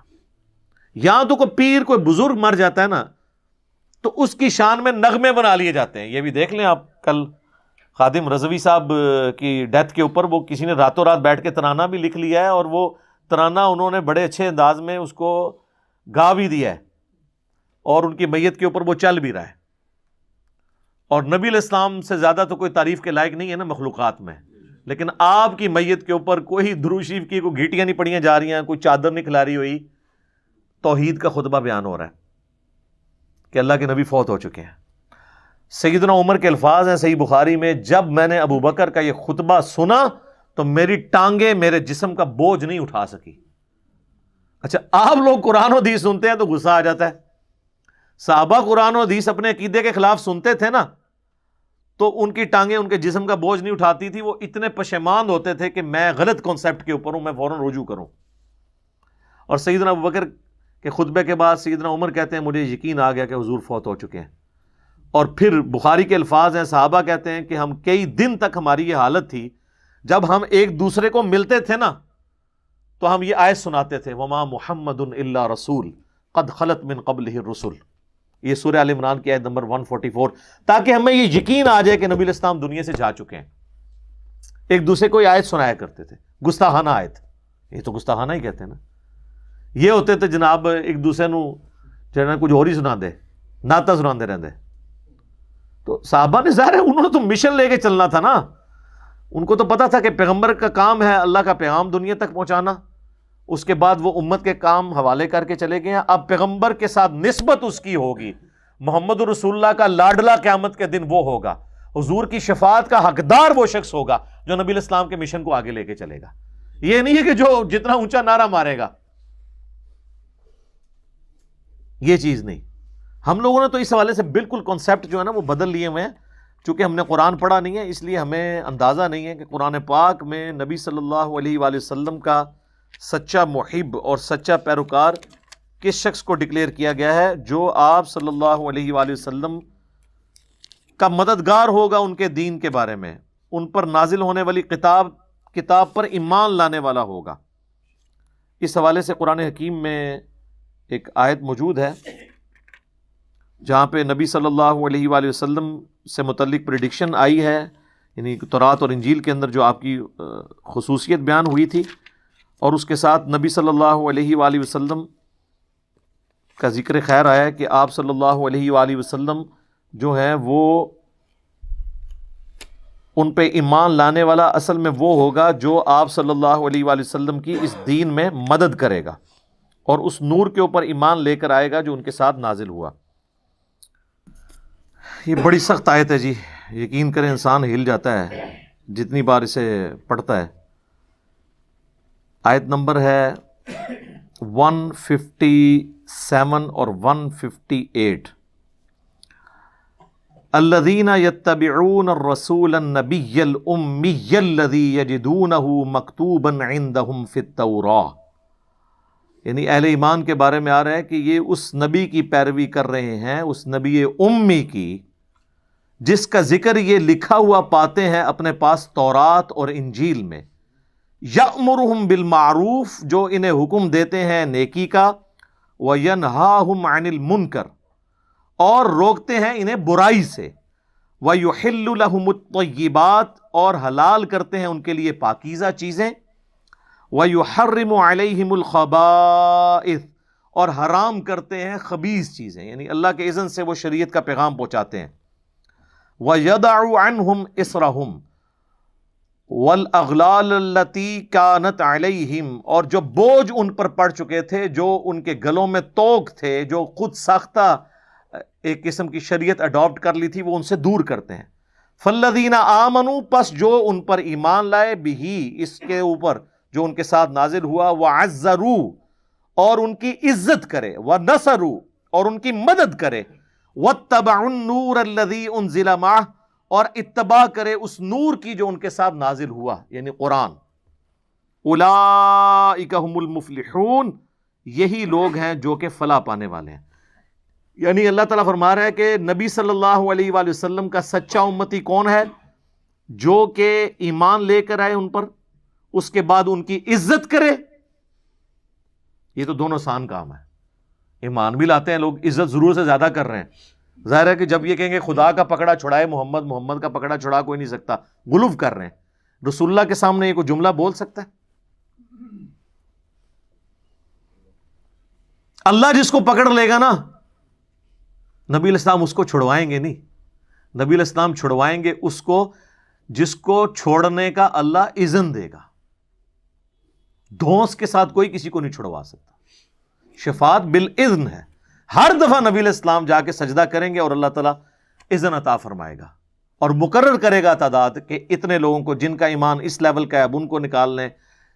یہاں تو کوئی پیر کوئی بزرگ مر جاتا ہے نا تو اس کی شان میں نغمے بنا لیے جاتے ہیں۔ یہ بھی دیکھ لیں آپ، کل خادم رضوی صاحب کی ڈیتھ کے اوپر وہ کسی نے راتوں رات بیٹھ کے ترانہ بھی لکھ لیا ہے، اور وہ ترانہ انہوں نے بڑے اچھے انداز میں اس کو گا بھی دیا ہے، اور ان کی میت کے اوپر وہ چل بھی رہا ہے۔ اور نبی علیہ السلام سے زیادہ تو کوئی تعریف کے لائق نہیں ہے نا مخلوقات میں، لیکن آپ کی میت کے اوپر کوئی درود شریف کی کوئی گھیٹیاں نہیں پڑیاں جا رہی ہیں، کوئی چادر نہیں کھلاری ہوئی، توحید کا خطبہ بیان ہو رہا ہے کہ اللہ کے نبی فوت ہو چکے ہیں۔ سیدنا عمر کے الفاظ ہیں صحیح بخاری میں، جب میں نے ابو بکر کا یہ خطبہ سنا تو میری ٹانگیں میرے جسم کا بوجھ نہیں اٹھا سکی۔ اچھا، آپ لوگ قرآن و حدیث سنتے ہیں تو غصہ آ جاتا ہے، صحابہ قرآن و حدیث اپنے عقیدے کے خلاف سنتے تھے نا تو ان کی ٹانگیں ان کے جسم کا بوجھ نہیں اٹھاتی تھی، وہ اتنے پشیمان ہوتے تھے کہ میں غلط کانسیپٹ کے اوپر ہوں، میں فوراً رجوع کروں۔ اور سیدنا ابو بکر کے خطبے کے بعد سیدنا عمر کہتے ہیں مجھے یقین آ گیا کہ حضور فوت ہو چکے ہیں۔ اور پھر بخاری کے الفاظ ہیں، صحابہ کہتے ہیں کہ ہم کئی دن تک ہماری یہ حالت تھی، جب ہم ایک دوسرے کو ملتے تھے نا تو ہم یہ آیت سناتے تھے، وما محمد الا رسول قد خلت من قبلہ الرسل، یہ سورہ آل عمران کی آیت نمبر 144، تاکہ ہمیں یہ یقین آ جائے کہ نبی علیہ السلام دنیا سے جا چکے ہیں۔ ایک دوسرے کو یہ آیت سنایا کرتے تھے، گستاخانہ آیت، یہ تو گستاخانہ ہی کہتے ہیں نا، یہ ہوتے تھے جناب ایک دوسرے نو جنا کچھ اور ہی سنا دے، ناتا سنا دے رہتے۔ تو صحابہ نے ظاہر ہے انہوں نے تو مشن لے کے چلنا تھا نا، ان کو تو پتا تھا کہ پیغمبر کا کام ہے اللہ کا پیغام دنیا تک پہنچانا، اس کے بعد وہ امت کے کام حوالے کر کے چلے گئے ہیں۔ اب پیغمبر کے ساتھ نسبت اس کی ہوگی، محمد رسول اللہ کا لاڈلا قیامت کے دن وہ ہوگا، حضور کی شفاعت کا حقدار وہ شخص ہوگا جو نبی الاسلام کے مشن کو آگے لے کے چلے گا۔ یہ نہیں ہے کہ جو جتنا اونچا نعرہ مارے گا، یہ چیز نہیں۔ ہم لوگوں نے تو اس حوالے سے بالکل کانسیپٹ جو ہے نا وہ بدل لیے ہوئے ہیں، چونکہ ہم نے قرآن پڑھا نہیں ہے، اس لیے ہمیں اندازہ نہیں ہے کہ قرآن پاک میں نبی صلی اللہ علیہ وآلہ وسلم کا سچا محب اور سچا پیروکار کس شخص کو ڈکلیئر کیا گیا ہے، جو آپ صلی اللہ علیہ وآلہ وسلم کا مددگار ہوگا ان کے دین کے بارے میں، ان پر نازل ہونے والی کتاب پر ایمان لانے والا ہوگا۔ اس حوالے سے قرآن حکیم میں ایک آیت موجود ہے جہاں پہ نبی صلی اللہ علیہ وآلہ وسلم سے متعلق پریڈکشن آئی ہے، یعنی تورات اور انجیل کے اندر جو آپ کی خصوصیت بیان ہوئی تھی، اور اس کے ساتھ نبی صلی اللہ علیہ وآلہ وسلم کا ذکر خیر آیا ہے کہ آپ صلی اللہ علیہ وآلہ وسلم جو ہیں وہ ان پہ ایمان لانے والا اصل میں وہ ہوگا جو آپ صلی اللہ علیہ وآلہ وسلم کی اس دین میں مدد کرے گا اور اس نور کے اوپر ایمان لے کر آئے گا جو ان کے ساتھ نازل ہوا۔ یہ بڑی سخت آیت ہے جی، یقین کریں انسان ہل جاتا ہے جتنی بار اسے پڑھتا ہے۔ آیت نمبر ہے 157 اور 158۔ الذین یتبعون الرسول النبی الامی الذی یجدونہ مکتوبا عندہم فی التوراۃ، یعنی اہل ایمان کے بارے میں آ رہا ہے کہ یہ اس نبی کی پیروی کر رہے ہیں، اس نبی امی کی جس کا ذکر یہ لکھا ہوا پاتے ہیں اپنے پاس تورات اور انجیل میں۔ یأمرہم بالمعروف، جو انہیں حکم دیتے ہیں نیکی کا، وینہاہم عن المنکر، اور روکتے ہیں انہیں برائی سے، ویحل لہم الطیبات، اور حلال کرتے ہیں ان کے لیے پاکیزہ چیزیں، ویحرم علیہم الخبائث، اور حرام کرتے ہیں خبیث چیزیں، یعنی اللہ کے اذن سے وہ شریعت کا پیغام پہنچاتے ہیں۔ وَيَدَعُ عَنْهُمْ إِصْرَهُمْ وَالْأَغْلَالَ الَّتِي كَانَتْ عَلَيْهِمْ، اور جو بوجھ ان پر پڑ چکے تھے، جو ان کے گلوں میں توق تھے، جو خود ساختہ ایک قسم کی شریعت اڈاپٹ کر لی تھی، وہ ان سے دور کرتے ہیں۔ فَالَّذِينَ آمَنُوا، پس جو ان پر ایمان لائے، بِهِ، اس کے اوپر جو ان کے ساتھ نازل ہوا، وَعَزَّرُوا، اور ان کی عزت کرے، وَنَصَرُوا، اور ان کی مدد کرے، وَاتَّبَعُوا النُّورَ الَّذِي أُنزِلَ مَعَهُ، اور اتباع کرے اس نور کی جو ان کے ساتھ نازل ہوا، یعنی قرآن۔ اولئک هم المفلحون، یہی لوگ ہیں جو کہ فلاح پانے والے ہیں۔ یعنی اللہ تعالیٰ فرما رہا ہے کہ نبی صلی اللہ علیہ وآلہ وسلم کا سچا امتی کون ہے؟ جو کہ ایمان لے کر آئے ان پر، اس کے بعد ان کی عزت کرے۔ یہ تو دونوں آسان کام ہے، ایمان بھی لاتے ہیں لوگ، عزت ضرور سے زیادہ کر رہے ہیں۔ ظاہر ہے کہ جب یہ کہیں گے خدا کا پکڑا چھڑائے محمد، محمد کا پکڑا چھڑا کوئی نہیں سکتا، غلو کر رہے ہیں۔ رسول اللہ کے سامنے یہ کوئی جملہ بول سکتا ہے؟ اللہ جس کو پکڑ لے گا نا، نبی علیہ السلام اس کو چھڑوائیں گے نہیں، نبی علیہ السلام چھڑوائیں گے اس کو جس کو چھوڑنے کا اللہ اذن دے گا۔ دھونس کے ساتھ کوئی کسی کو نہیں چھڑوا سکتا، شفاعت بالاذن ہے۔ ہر دفعہ نبی علیہ السلام جا کے سجدہ کریں گے اور اللہ تعالیٰ اذن عطا فرمائے گا اور مقرر کرے گا تعداد کہ اتنے لوگوں کو جن کا ایمان اس لیول کا ہے اب ان کو نکال لیں،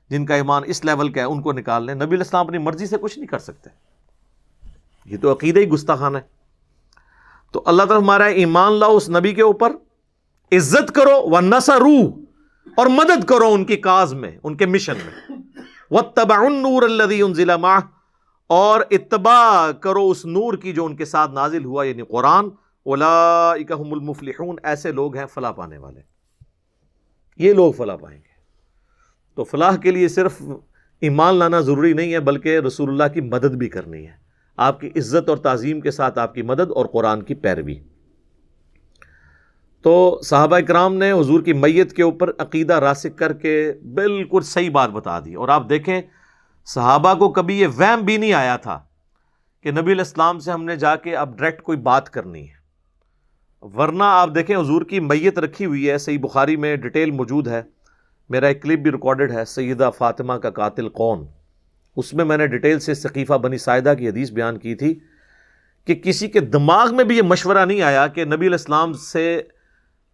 جن کا ایمان اس لیول کا ہے ان کو نکال لیں۔ نبی علیہ السلام اپنی مرضی سے کچھ نہیں کر سکتے، یہ تو عقیدہ ہی گستاخانہ ہے۔ تو اللہ تعالیٰ ہمارا ایمان لاؤ اس نبی کے اوپر، عزت کرو، وَنَصَرُوا، اور مدد کرو ان کی کاز میں، ان کے مشن میں، وَاتَّبَعُوا النُّورَ الَّذِي أُنزِلَ مَعَهُ، اور اتباع کرو اس نور کی جو ان کے ساتھ نازل ہوا، یعنی قرآن۔ اولئک هم المفلحون، ایسے لوگ ہیں فلاح پانے والے، یہ لوگ فلاح پائیں گے۔ تو فلاح کے لیے صرف ایمان لانا ضروری نہیں ہے، بلکہ رسول اللہ کی مدد بھی کرنی ہے، آپ کی عزت اور تعظیم کے ساتھ آپ کی مدد اور قرآن کی پیروی۔ تو صحابہ اکرام نے حضور کی میت کے اوپر عقیدہ راسخ کر کے بالکل صحیح بات بتا دی، اور آپ دیکھیں صحابہ کو کبھی یہ وہم بھی نہیں آیا تھا کہ نبی علیہ السلام سے ہم نے جا کے اب ڈائریکٹ کوئی بات کرنی ہے، ورنہ آپ دیکھیں حضور کی میت رکھی ہوئی ہے، صحیح بخاری میں ڈیٹیل موجود ہے، میرا ایک کلپ بھی ریکارڈڈ ہے، سیدہ فاطمہ کا قاتل کون، اس میں نے ڈیٹیل سے سقیفہ بنی ساعدہ کی حدیث بیان کی تھی کہ کسی کے دماغ میں بھی یہ مشورہ نہیں آیا کہ نبی علیہ السلام سے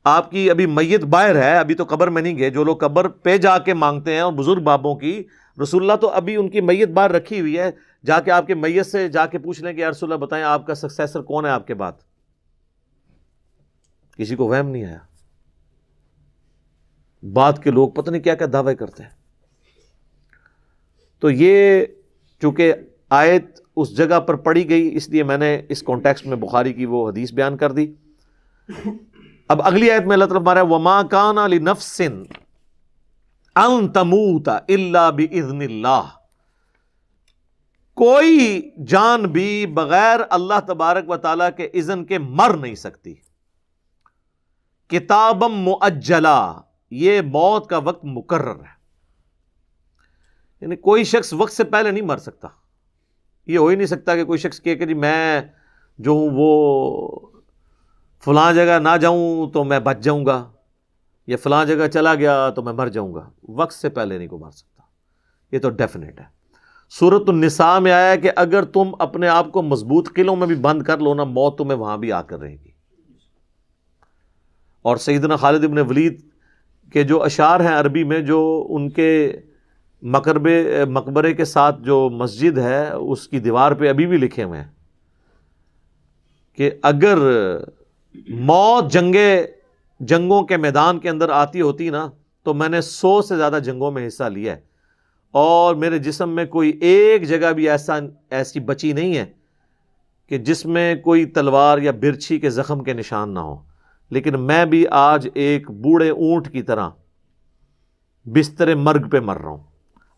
آپ کی ابھی میت باہر ہے، ابھی تو قبر میں نہیں گئے، جو لوگ قبر پہ جا کے مانگتے ہیں اور بزرگ بابوں کی، رسول اللہ تو ابھی ان کی میت باہر رکھی ہوئی ہے، جا کے آپ کے میت سے جا کے پوچھ لیں کہ یا رسول اللہ بتائیں آپ کا سکسیسر کون ہے آپ کے بعد۔ کسی کو وہم نہیں آیا۔ بعد کے لوگ پتہ نہیں کیا کیا دعوے کرتے ہیں۔ تو یہ چونکہ آیت اس جگہ پر پڑھی گئی، اس لیے میں نے اس کانٹیکسٹ میں بخاری کی وہ حدیث بیان کر دی۔ اب اگلی آیت میں اللہ تعالیٰ فرما رہا ہے وَمَا كَانَ لِنَفْسٍ أَن تَمُوتَ إِلَّا بِإِذْنِ اللَّهِ، کوئی جان بھی بغیر اللہ تبارک و تعالیٰ کے اذن کے مر نہیں سکتی۔ کتابم مؤجلا، یہ موت کا وقت مقرر ہے، یعنی کوئی شخص وقت سے پہلے نہیں مر سکتا۔ یہ ہو ہی نہیں سکتا کہ کوئی شخص کہے کہ جی میں جو ہوں وہ فلاں جگہ نہ جاؤں تو میں بچ جاؤں گا، یا فلاں جگہ چلا گیا تو میں مر جاؤں گا۔ وقت سے پہلے نہیں کوئی مر سکتا، یہ تو ڈیفینیٹ ہے۔ سورۃ النساء میں آیا ہے کہ اگر تم اپنے آپ کو مضبوط قلعوں میں بھی بند کر لو نا، موت تمہیں وہاں بھی آ کر رہے گی۔ اور سیدنا خالد ابن ولید کے جو اشعار ہیں عربی میں، جو ان کے مقبرے کے ساتھ جو مسجد ہے اس کی دیوار پہ ابھی بھی لکھے ہوئے ہیں کہ اگر موت جنگوں کے میدان کے اندر آتی ہوتی نا تو میں نے 100 سے زیادہ جنگوں میں حصہ لیا ہے، اور میرے جسم میں کوئی ایک جگہ بھی ایسی بچی نہیں ہے کہ جس میں کوئی تلوار یا برچھی کے زخم کے نشان نہ ہو، لیکن میں بھی آج ایک بوڑھے اونٹ کی طرح بستر مرگ پہ مر رہا ہوں۔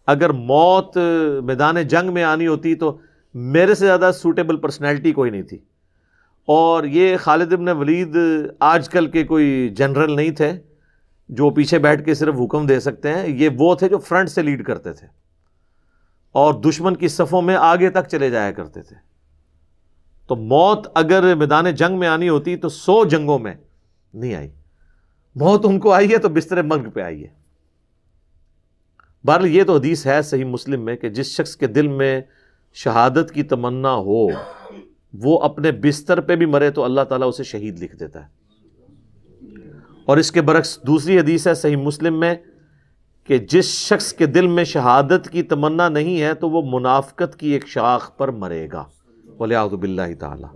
اگر موت میدان جنگ میں آنی ہوتی تو میرے سے زیادہ سوٹیبل پرسنالٹی کوئی نہیں تھی۔ اور یہ خالد ابن ولید آج کل کے کوئی جنرل نہیں تھے جو پیچھے بیٹھ کے صرف حکم دے سکتے ہیں، یہ وہ تھے جو فرنٹ سے لیڈ کرتے تھے اور دشمن کی صفوں میں آگے تک چلے جایا کرتے تھے۔ تو موت اگر میدان جنگ میں آنی ہوتی تو 100 جنگوں میں نہیں آئی، موت ان کو آئی ہے تو بستر مرگ پہ آئی ہے۔ بہرحال یہ تو حدیث ہے صحیح مسلم میں کہ جس شخص کے دل میں شہادت کی تمنا ہو وہ اپنے بستر پہ بھی مرے تو اللہ تعالیٰ اسے شہید لکھ دیتا ہے۔ اور اس کے برعکس دوسری حدیث ہے صحیح مسلم میں کہ جس شخص کے دل میں شہادت کی تمنا نہیں ہے تو وہ منافقت کی ایک شاخ پر مرے گا، وَلِعَوْذُ بِاللَّهِ تعالیٰ۔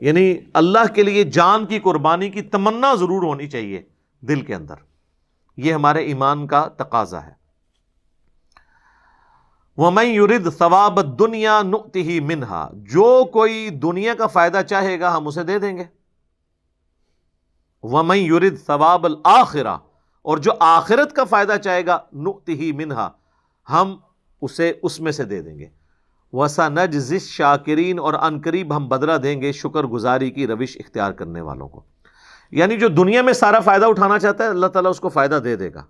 یعنی اللہ کے لیے جان کی قربانی کی تمنا ضرور ہونی چاہیے دل کے اندر، یہ ہمارے ایمان کا تقاضا ہے۔ وَمَن يُرِدْ ثَوَابَ الدُّنْيَا نُؤْتِهِ مِنْهَا، جو کوئی دنیا کا فائدہ چاہے گا ہم اسے دے دیں گے۔ وَمَن يُرِدْ ثَوَابَ الْآخِرَةِ، اور جو آخرت کا فائدہ چاہے گا نُؤْتِهِ مِنْهَا، ہم اسے اس میں سے دے دیں گے۔ وَسَنَجْزِي الشَّاكِرِينَ، اور ان قریب ہم بدلہ دیں گے شکر گزاری کی روش اختیار کرنے والوں کو۔ یعنی جو دنیا میں سارا فائدہ اٹھانا چاہتا ہے اللہ تعالیٰ اس کو فائدہ دے دے گا،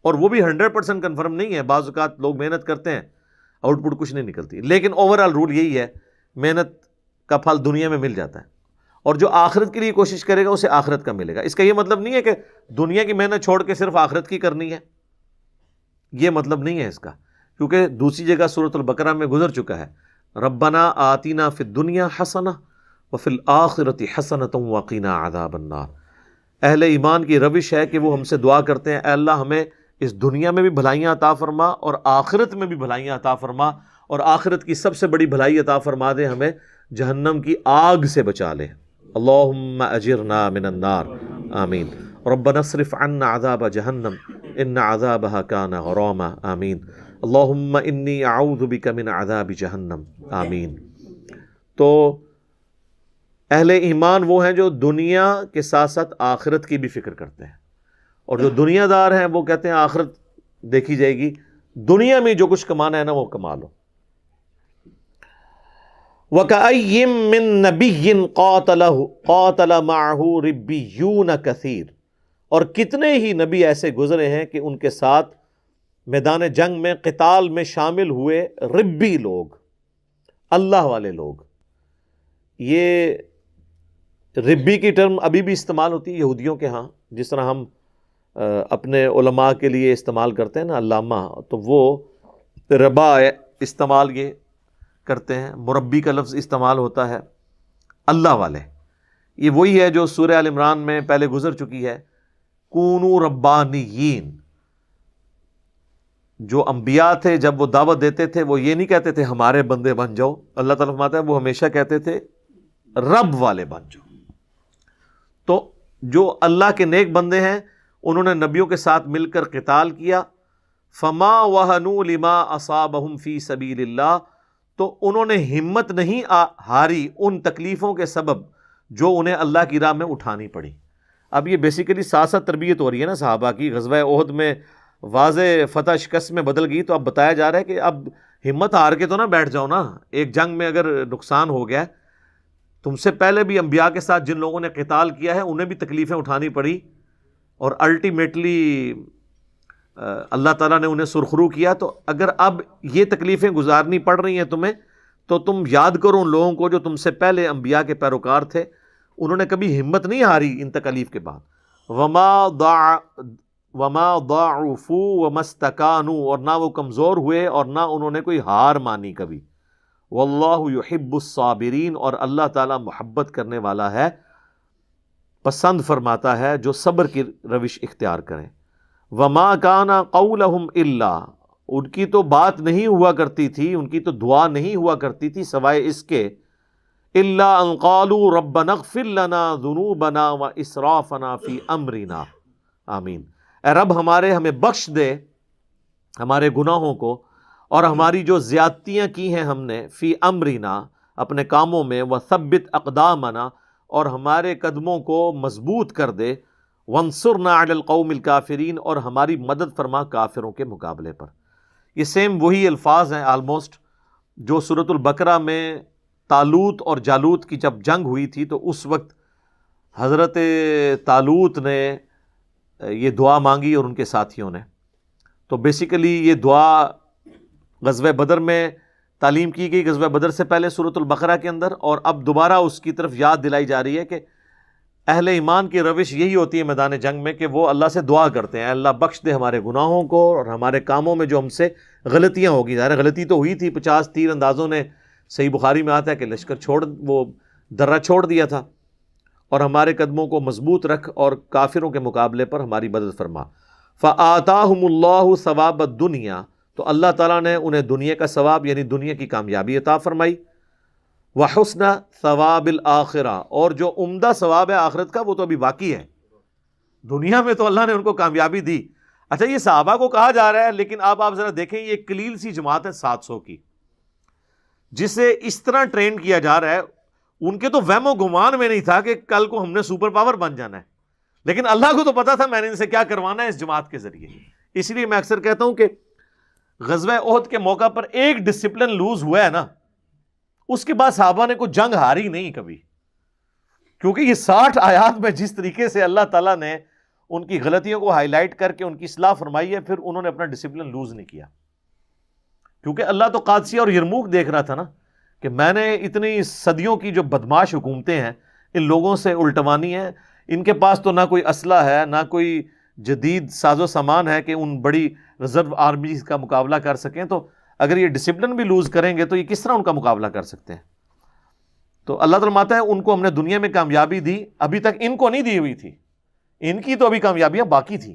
اور وہ بھی 100% کنفرم نہیں ہے، بعض اوقات لوگ محنت کرتے ہیں آؤٹ پٹ کچھ نہیں نکلتی، لیکن اوورآل رول یہی ہے محنت کا پھل دنیا میں مل جاتا ہے، اور جو آخرت کے لیے کوشش کرے گا اسے آخرت کا ملے گا۔ اس کا یہ مطلب نہیں ہے کہ دنیا کی محنت چھوڑ کے صرف آخرت کی کرنی ہے، یہ مطلب نہیں ہے اس کا، کیونکہ دوسری جگہ سورۃ البقرہ میں گزر چکا ہے ربنا آتینا فی الدنیا حسنہ وفی الآخرۃ حسنۃ وقنا عذاب النار۔ اہل ایمان کی روش ہے کہ وہ ہم سے دعا کرتے ہیں اے اللہ ہمیں اس دنیا میں بھی بھلائیاں عطا فرما اور آخرت میں بھی بھلائیاں عطا فرما، اور آخرت کی سب سے بڑی بھلائی عطا فرما دے ہمیں جہنم کی آگ سے بچا لے۔ اللہم اجرنا من النار، آمین۔ ربنا اصرف عنا عذاب جہنم ان عذابها کان غراما، آمین۔ اللہم انی اعوذ بک من عذاب جہنم، آمین۔ تو اہل ایمان وہ ہیں جو دنیا کے ساتھ ساتھ آخرت کی بھی فکر کرتے ہیں، اور جو دنیا دار ہیں وہ کہتے ہیں آخرت دیکھی جائے گی، دنیا میں جو کچھ کمانا ہے نا وہ کما لو۔ وَكَأَيٍّ مِّن نَبِيٍّ قَاتَلَ مَعَهُ رِبِّيُّونَ كَثِيرٌ، اور کتنے ہی نبی ایسے گزرے ہیں کہ ان کے ساتھ میدان جنگ میں قتال میں شامل ہوئے ربی لوگ، اللہ والے لوگ۔ یہ ربی کی ٹرم ابھی بھی استعمال ہوتی ہے یہودیوں کے ہاں، جس طرح ہم اپنے علماء کے لیے استعمال کرتے ہیں نا علامہ، تو وہ ربا استعمال یہ کرتے ہیں، مربی کا لفظ استعمال ہوتا ہے اللہ والے۔ یہ وہی ہے جو سورہ آل عمران میں پہلے گزر چکی ہے، کونوا ربانیین۔ جو انبیاء تھے جب وہ دعوت دیتے تھے وہ یہ نہیں کہتے تھے ہمارے بندے بن جاؤ، اللہ تعالیٰ فرماتا ہے وہ ہمیشہ کہتے تھے رب والے بن جاؤ۔ تو جو اللہ کے نیک بندے ہیں انہوں نے نبیوں کے ساتھ مل کر قتال کیا، فما وہنوا لما اصابہم فی سبیل اللہ، تو انہوں نے ہمت نہیں ہاری ان تکلیفوں کے سبب جو انہیں اللہ کی راہ میں اٹھانی پڑی۔ اب یہ بیسیکلی ساتھ ساتھ تربیت ہو رہی ہے نا صحابہ کی، غزوہ احد میں واضح فتح شکست میں بدل گئی، تو اب بتایا جا رہا ہے کہ اب ہمت ہار کے تو نہ بیٹھ جاؤ نا، ایک جنگ میں اگر نقصان ہو گیا، تم سے پہلے بھی انبیاء کے ساتھ جن لوگوں نے قتال کیا ہے انہیں بھی تکلیفیں اٹھانی پڑی، اور الٹیمیٹلی اللہ تعالیٰ نے انہیں سرخرو کیا۔ تو اگر اب یہ تکلیفیں گزارنی پڑ رہی ہیں تمہیں، تو تم یاد کرو ان لوگوں کو جو تم سے پہلے انبیاء کے پیروکار تھے، انہوں نے کبھی ہمت نہیں ہاری ان تکالیف کے بعد۔ وما ضعفوا وما استکانوا، اور نہ وہ کمزور ہوئے اور نہ انہوں نے کوئی ہار مانی کبھی۔ واللہ یحب الصابرین، اور اللہ تعالیٰ محبت کرنے والا ہے، پسند فرماتا ہے جو صبر کی روش اختیار کریں۔ وما کان قولہم الا، ان کی تو بات نہیں ہوا کرتی تھی، ان کی تو دعا نہیں ہوا کرتی تھی سوائے اس کے، الا ان قالوا ربنا اغفر لنا ذنوبنا واسرافنا فی امرنا، آمین۔ اے رب ہمارے ہمیں بخش دے ہمارے گناہوں کو اور ہماری جو زیادتیاں کی ہیں ہم نے، فی امرنا اپنے کاموں میں، وثبت اقدامنا اور ہمارے قدموں کو مضبوط کر دے، وانصرنا علی القوم الکافرین اور ہماری مدد فرما کافروں کے مقابلے پر۔ یہ سیم وہی الفاظ ہیں آلموسٹ جو سورۃ البقرہ میں طالوت اور جالوت کی جب جنگ ہوئی تھی، تو اس وقت حضرت طالوت نے یہ دعا مانگی اور ان کے ساتھیوں نے۔ تو بیسیکلی یہ دعا غزوہ بدر میں تعلیم کی گئی، غزوہ بدر سے پہلے سورۃ البقرہ کے اندر، اور اب دوبارہ اس کی طرف یاد دلائی جا رہی ہے کہ اہل ایمان کی روش یہی ہوتی ہے میدان جنگ میں کہ وہ اللہ سے دعا کرتے ہیں، اللہ بخش دے ہمارے گناہوں کو اور ہمارے کاموں میں جو ہم سے غلطیاں ہوگی۔ ظاہر غلطی تو ہوئی تھی، 50 تیر اندازوں نے، صحیح بخاری میں آتا ہے کہ لشکر وہ درہ چھوڑ دیا تھا، اور ہمارے قدموں کو مضبوط رکھ اور کافروں کے مقابلے پر ہماری مدد فرما۔ فآتاہم اللہ ثواب الدنیا، تو اللہ تعالیٰ نے انہیں دنیا کا ثواب یعنی دنیا کی کامیابی عطا فرمائی، وحسن ثواب الآخرہ، اور جو عمدہ ثواب ہے آخرت کا وہ تو ابھی باقی ہے، دنیا میں تو اللہ نے ان کو کامیابی دی۔ اچھا یہ صحابہ کو کہا جا رہا ہے، لیکن اب آپ ذرا دیکھیں یہ ایک قلیل سی جماعت ہے 700 کی، جسے اس طرح ٹرین کیا جا رہا ہے، ان کے تو وہم و گمان میں نہیں تھا کہ کل کو ہم نے سپر پاور بن جانا ہے، لیکن اللہ کو تو پتا تھا میں نے ان سے کیا کروانا ہے اس جماعت کے ذریعے۔ اس لیے میں اکثر کہتا ہوں کہ غزوہ احد کے موقع پر ایک ڈسپلن لوز ہوا ہے نا، اس کے بعد صحابہ نے کوئی جنگ ہاری نہیں کبھی، کیونکہ یہ 60 آیات میں جس طریقے سے اللہ تعالیٰ نے ان کی غلطیوں کو ہائی لائٹ کر کے ان کی اصلاح فرمائی ہے، پھر انہوں نے اپنا ڈسپلن لوز نہیں کیا، کیونکہ اللہ تو قادسیہ اور یرموک دیکھ رہا تھا نا کہ میں نے اتنی صدیوں کی جو بدماش حکومتیں ہیں ان لوگوں سے الٹوانی ہے، ان کے پاس تو نہ کوئی اسلحہ ہے نہ کوئی جدید ساز و سامان ہے کہ ان بڑی ریزرو آرمیز کا مقابلہ کر سکیں، تو اگر یہ ڈسپلن بھی لوز کریں گے تو یہ کس طرح ان کا مقابلہ کر سکتے ہیں؟ تو اللہ تعالیٰ ماتا ہے ان کو ہم نے دنیا میں کامیابی دی، ابھی تک ان کو نہیں دی ہوئی تھی، ان کی تو ابھی کامیابیاں باقی تھی،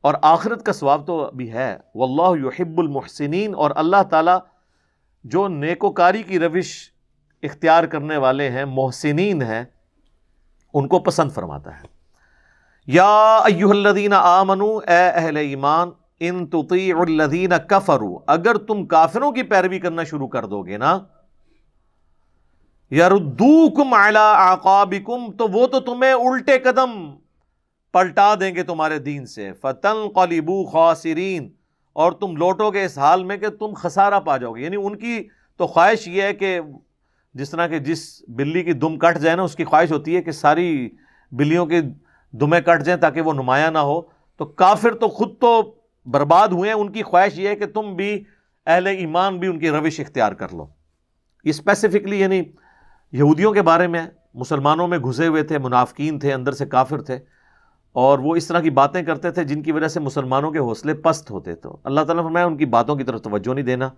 اور آخرت کا ثواب تو ابھی ہے۔ واللہ یحب المحسنین، اور اللہ تعالیٰ جو نیکوکاری کی روش اختیار کرنے والے ہیں، محسنین ہیں، ان کو پسند فرماتا ہے۔ یا ایھا الذین آمنوا، اے اہل ایمان، ان تطیعوا الذین کفروا، اگر تم کافروں کی پیروی کرنا شروع کر دو گے نا، یردوکم علی اعقابکم، تو وہ تو تمہیں الٹے قدم پلٹا دیں گے تمہارے دین سے، فتنقلبوا خاسرین، اور تم لوٹو گے اس حال میں کہ تم خسارہ پا جاؤ گے۔ یعنی ان کی تو خواہش یہ ہے کہ جس طرح کہ جس بلی کی دم کٹ جائے نا، اس کی خواہش ہوتی ہے کہ ساری بلیوں کی دمیں کٹ جائیں تاکہ وہ نمایاں نہ ہو. تو کافر تو خود تو برباد ہوئے ہیں، ان کی خواہش یہ ہے کہ تم بھی اہل ایمان بھی ان کی روش اختیار کر لو. یہ اسپیسیفکلی یعنی یہودیوں کے بارے میں، مسلمانوں میں گھسے ہوئے تھے، منافقین تھے، اندر سے کافر تھے، اور وہ اس طرح کی باتیں کرتے تھے جن کی وجہ سے مسلمانوں کے حوصلے پست ہوتے. تو اللہ تعالیٰ نے فرمایا ان کی باتوں کی طرف توجہ نہیں دینا،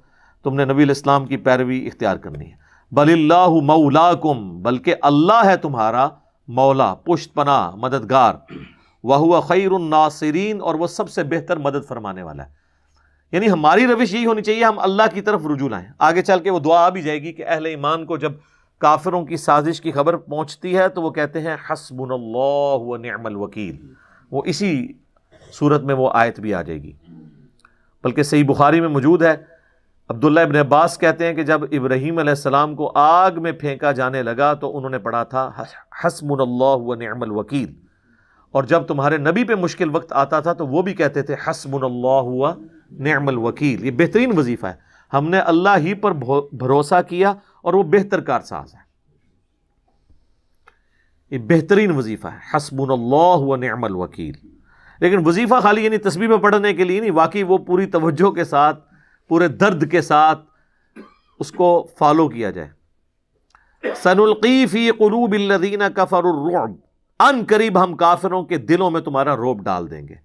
تم نے نبی علیہ السلام کی پیروی اختیار کرنی ہے. بل اللہ مولاکم، بلکہ اللہ ہے تمہارا مولا، پشت پناہ، مددگار. وَهُوَ خَيْرُ النَّاصِرِينَ، اور وہ سب سے بہتر مدد فرمانے والا ہے. یعنی ہماری روش یہی ہونی چاہیے، ہم اللہ کی طرف رجوع لائیں. آگے چل کے وہ دعا آ بھی جائے گی کہ اہل ایمان کو جب کافروں کی سازش کی خبر پہنچتی ہے تو وہ کہتے ہیں حسبنا اللہ ونعم الوکیل. وہ اسی صورت میں وہ آیت بھی آ جائے گی. بلکہ صحیح بخاری میں موجود ہے، عبداللہ ابن عباس کہتے ہیں کہ جب ابراہیم علیہ السلام کو آگ میں پھینکا جانے لگا تو انہوں نے پڑھا تھا حسبنا اللہ ونعم الوکیل. اور جب تمہارے نبی پہ مشکل وقت آتا تھا تو وہ بھی کہتے تھے حسبنا اللہ ونعم الوکیل. یہ بہترین وظیفہ ہے، ہم نے اللہ ہی پر بھروسہ کیا اور وہ بہتر کارساز ہے. یہ بہترین وظیفہ ہے حسبنا اللہ ونعم الوکیل. لیکن وظیفہ خالی یعنی تسبیح میں پڑھنے کے لیے نہیں، واقعی وہ پوری توجہ کے ساتھ، پورے درد کے ساتھ اس کو فالو کیا جائے. سنلقی فی قلوب الذین کفروا الرعب، ان قریب ہم کافروں کے دلوں میں تمہارا رعب ڈال دیں گے.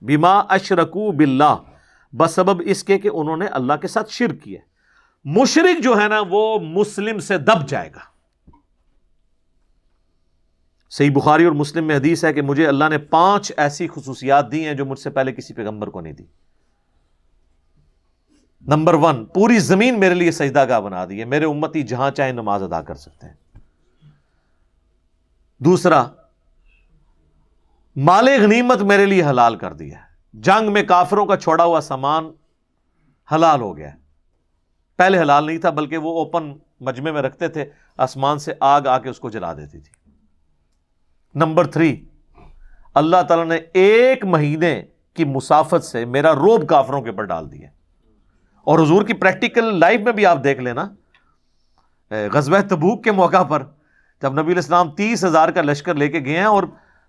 بما اشرکوا باللہ، بسبب اس کے کہ انہوں نے اللہ کے ساتھ شرک کیا. مشرک جو ہے نا وہ مسلم سے دب جائے گا. صحیح بخاری اور مسلم میں حدیث ہے کہ مجھے اللہ نے 5 ایسی خصوصیات دی ہیں جو مجھ سے پہلے کسی پیغمبر کو نہیں دی. نمبر 1، پوری زمین میرے لیے سجدہ گاہ بنا دی ہے، میرے امتی جہاں چاہیں نماز ادا کر سکتے ہیں. دوسرا، مال غنیمت میرے لیے حلال کر دیا ہے، جنگ میں کافروں کا چھوڑا ہوا سامان حلال ہو گیا ہے. پہلے حلال نہیں تھا، بلکہ وہ اوپن مجمع میں رکھتے تھے، آسمان سے آگ آ کے اس کو جلا دیتی تھی. نمبر 3، اللہ تعالیٰ نے 1 مہینے کی مسافت سے میرا روب کافروں کے اوپر ڈال دیا. اور حضور کی پریکٹیکل لائف میں بھی آپ دیکھ لینا، غزوہ تبوک کے موقع پر جب نبی علیہ السلام 30,000 کا لشکر لے کے گئے ہیں اور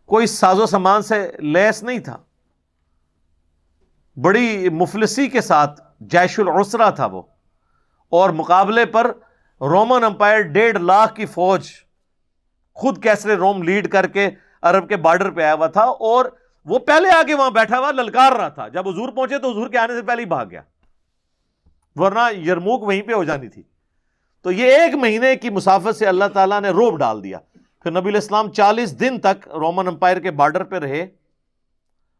کوئی ساز و سامان سے لیس نہیں تھا، بڑی مفلسی کے ساتھ جیش العسرہ تھا وہ، اور مقابلے پر رومن امپائر 1.5 لاکھ کی فوج خود کیسر روم لیڈ کر کے عرب کے بارڈر پہ آیا ہوا تھا، اور وہ پہلے آ کے وہاں بیٹھا ہوا للکار رہا تھا. جب حضور پہنچے تو حضور کے آنے سے پہلے ہی بھاگ گیا، ورنہ یرموک وہیں پہ ہو جانی تھی. تو یہ 1 مہینے کی مسافت سے اللہ تعالیٰ نے روب ڈال دیا. پھر نبی علیہ السلام 40 دن تک رومن امپائر کے بارڈر پہ رہے،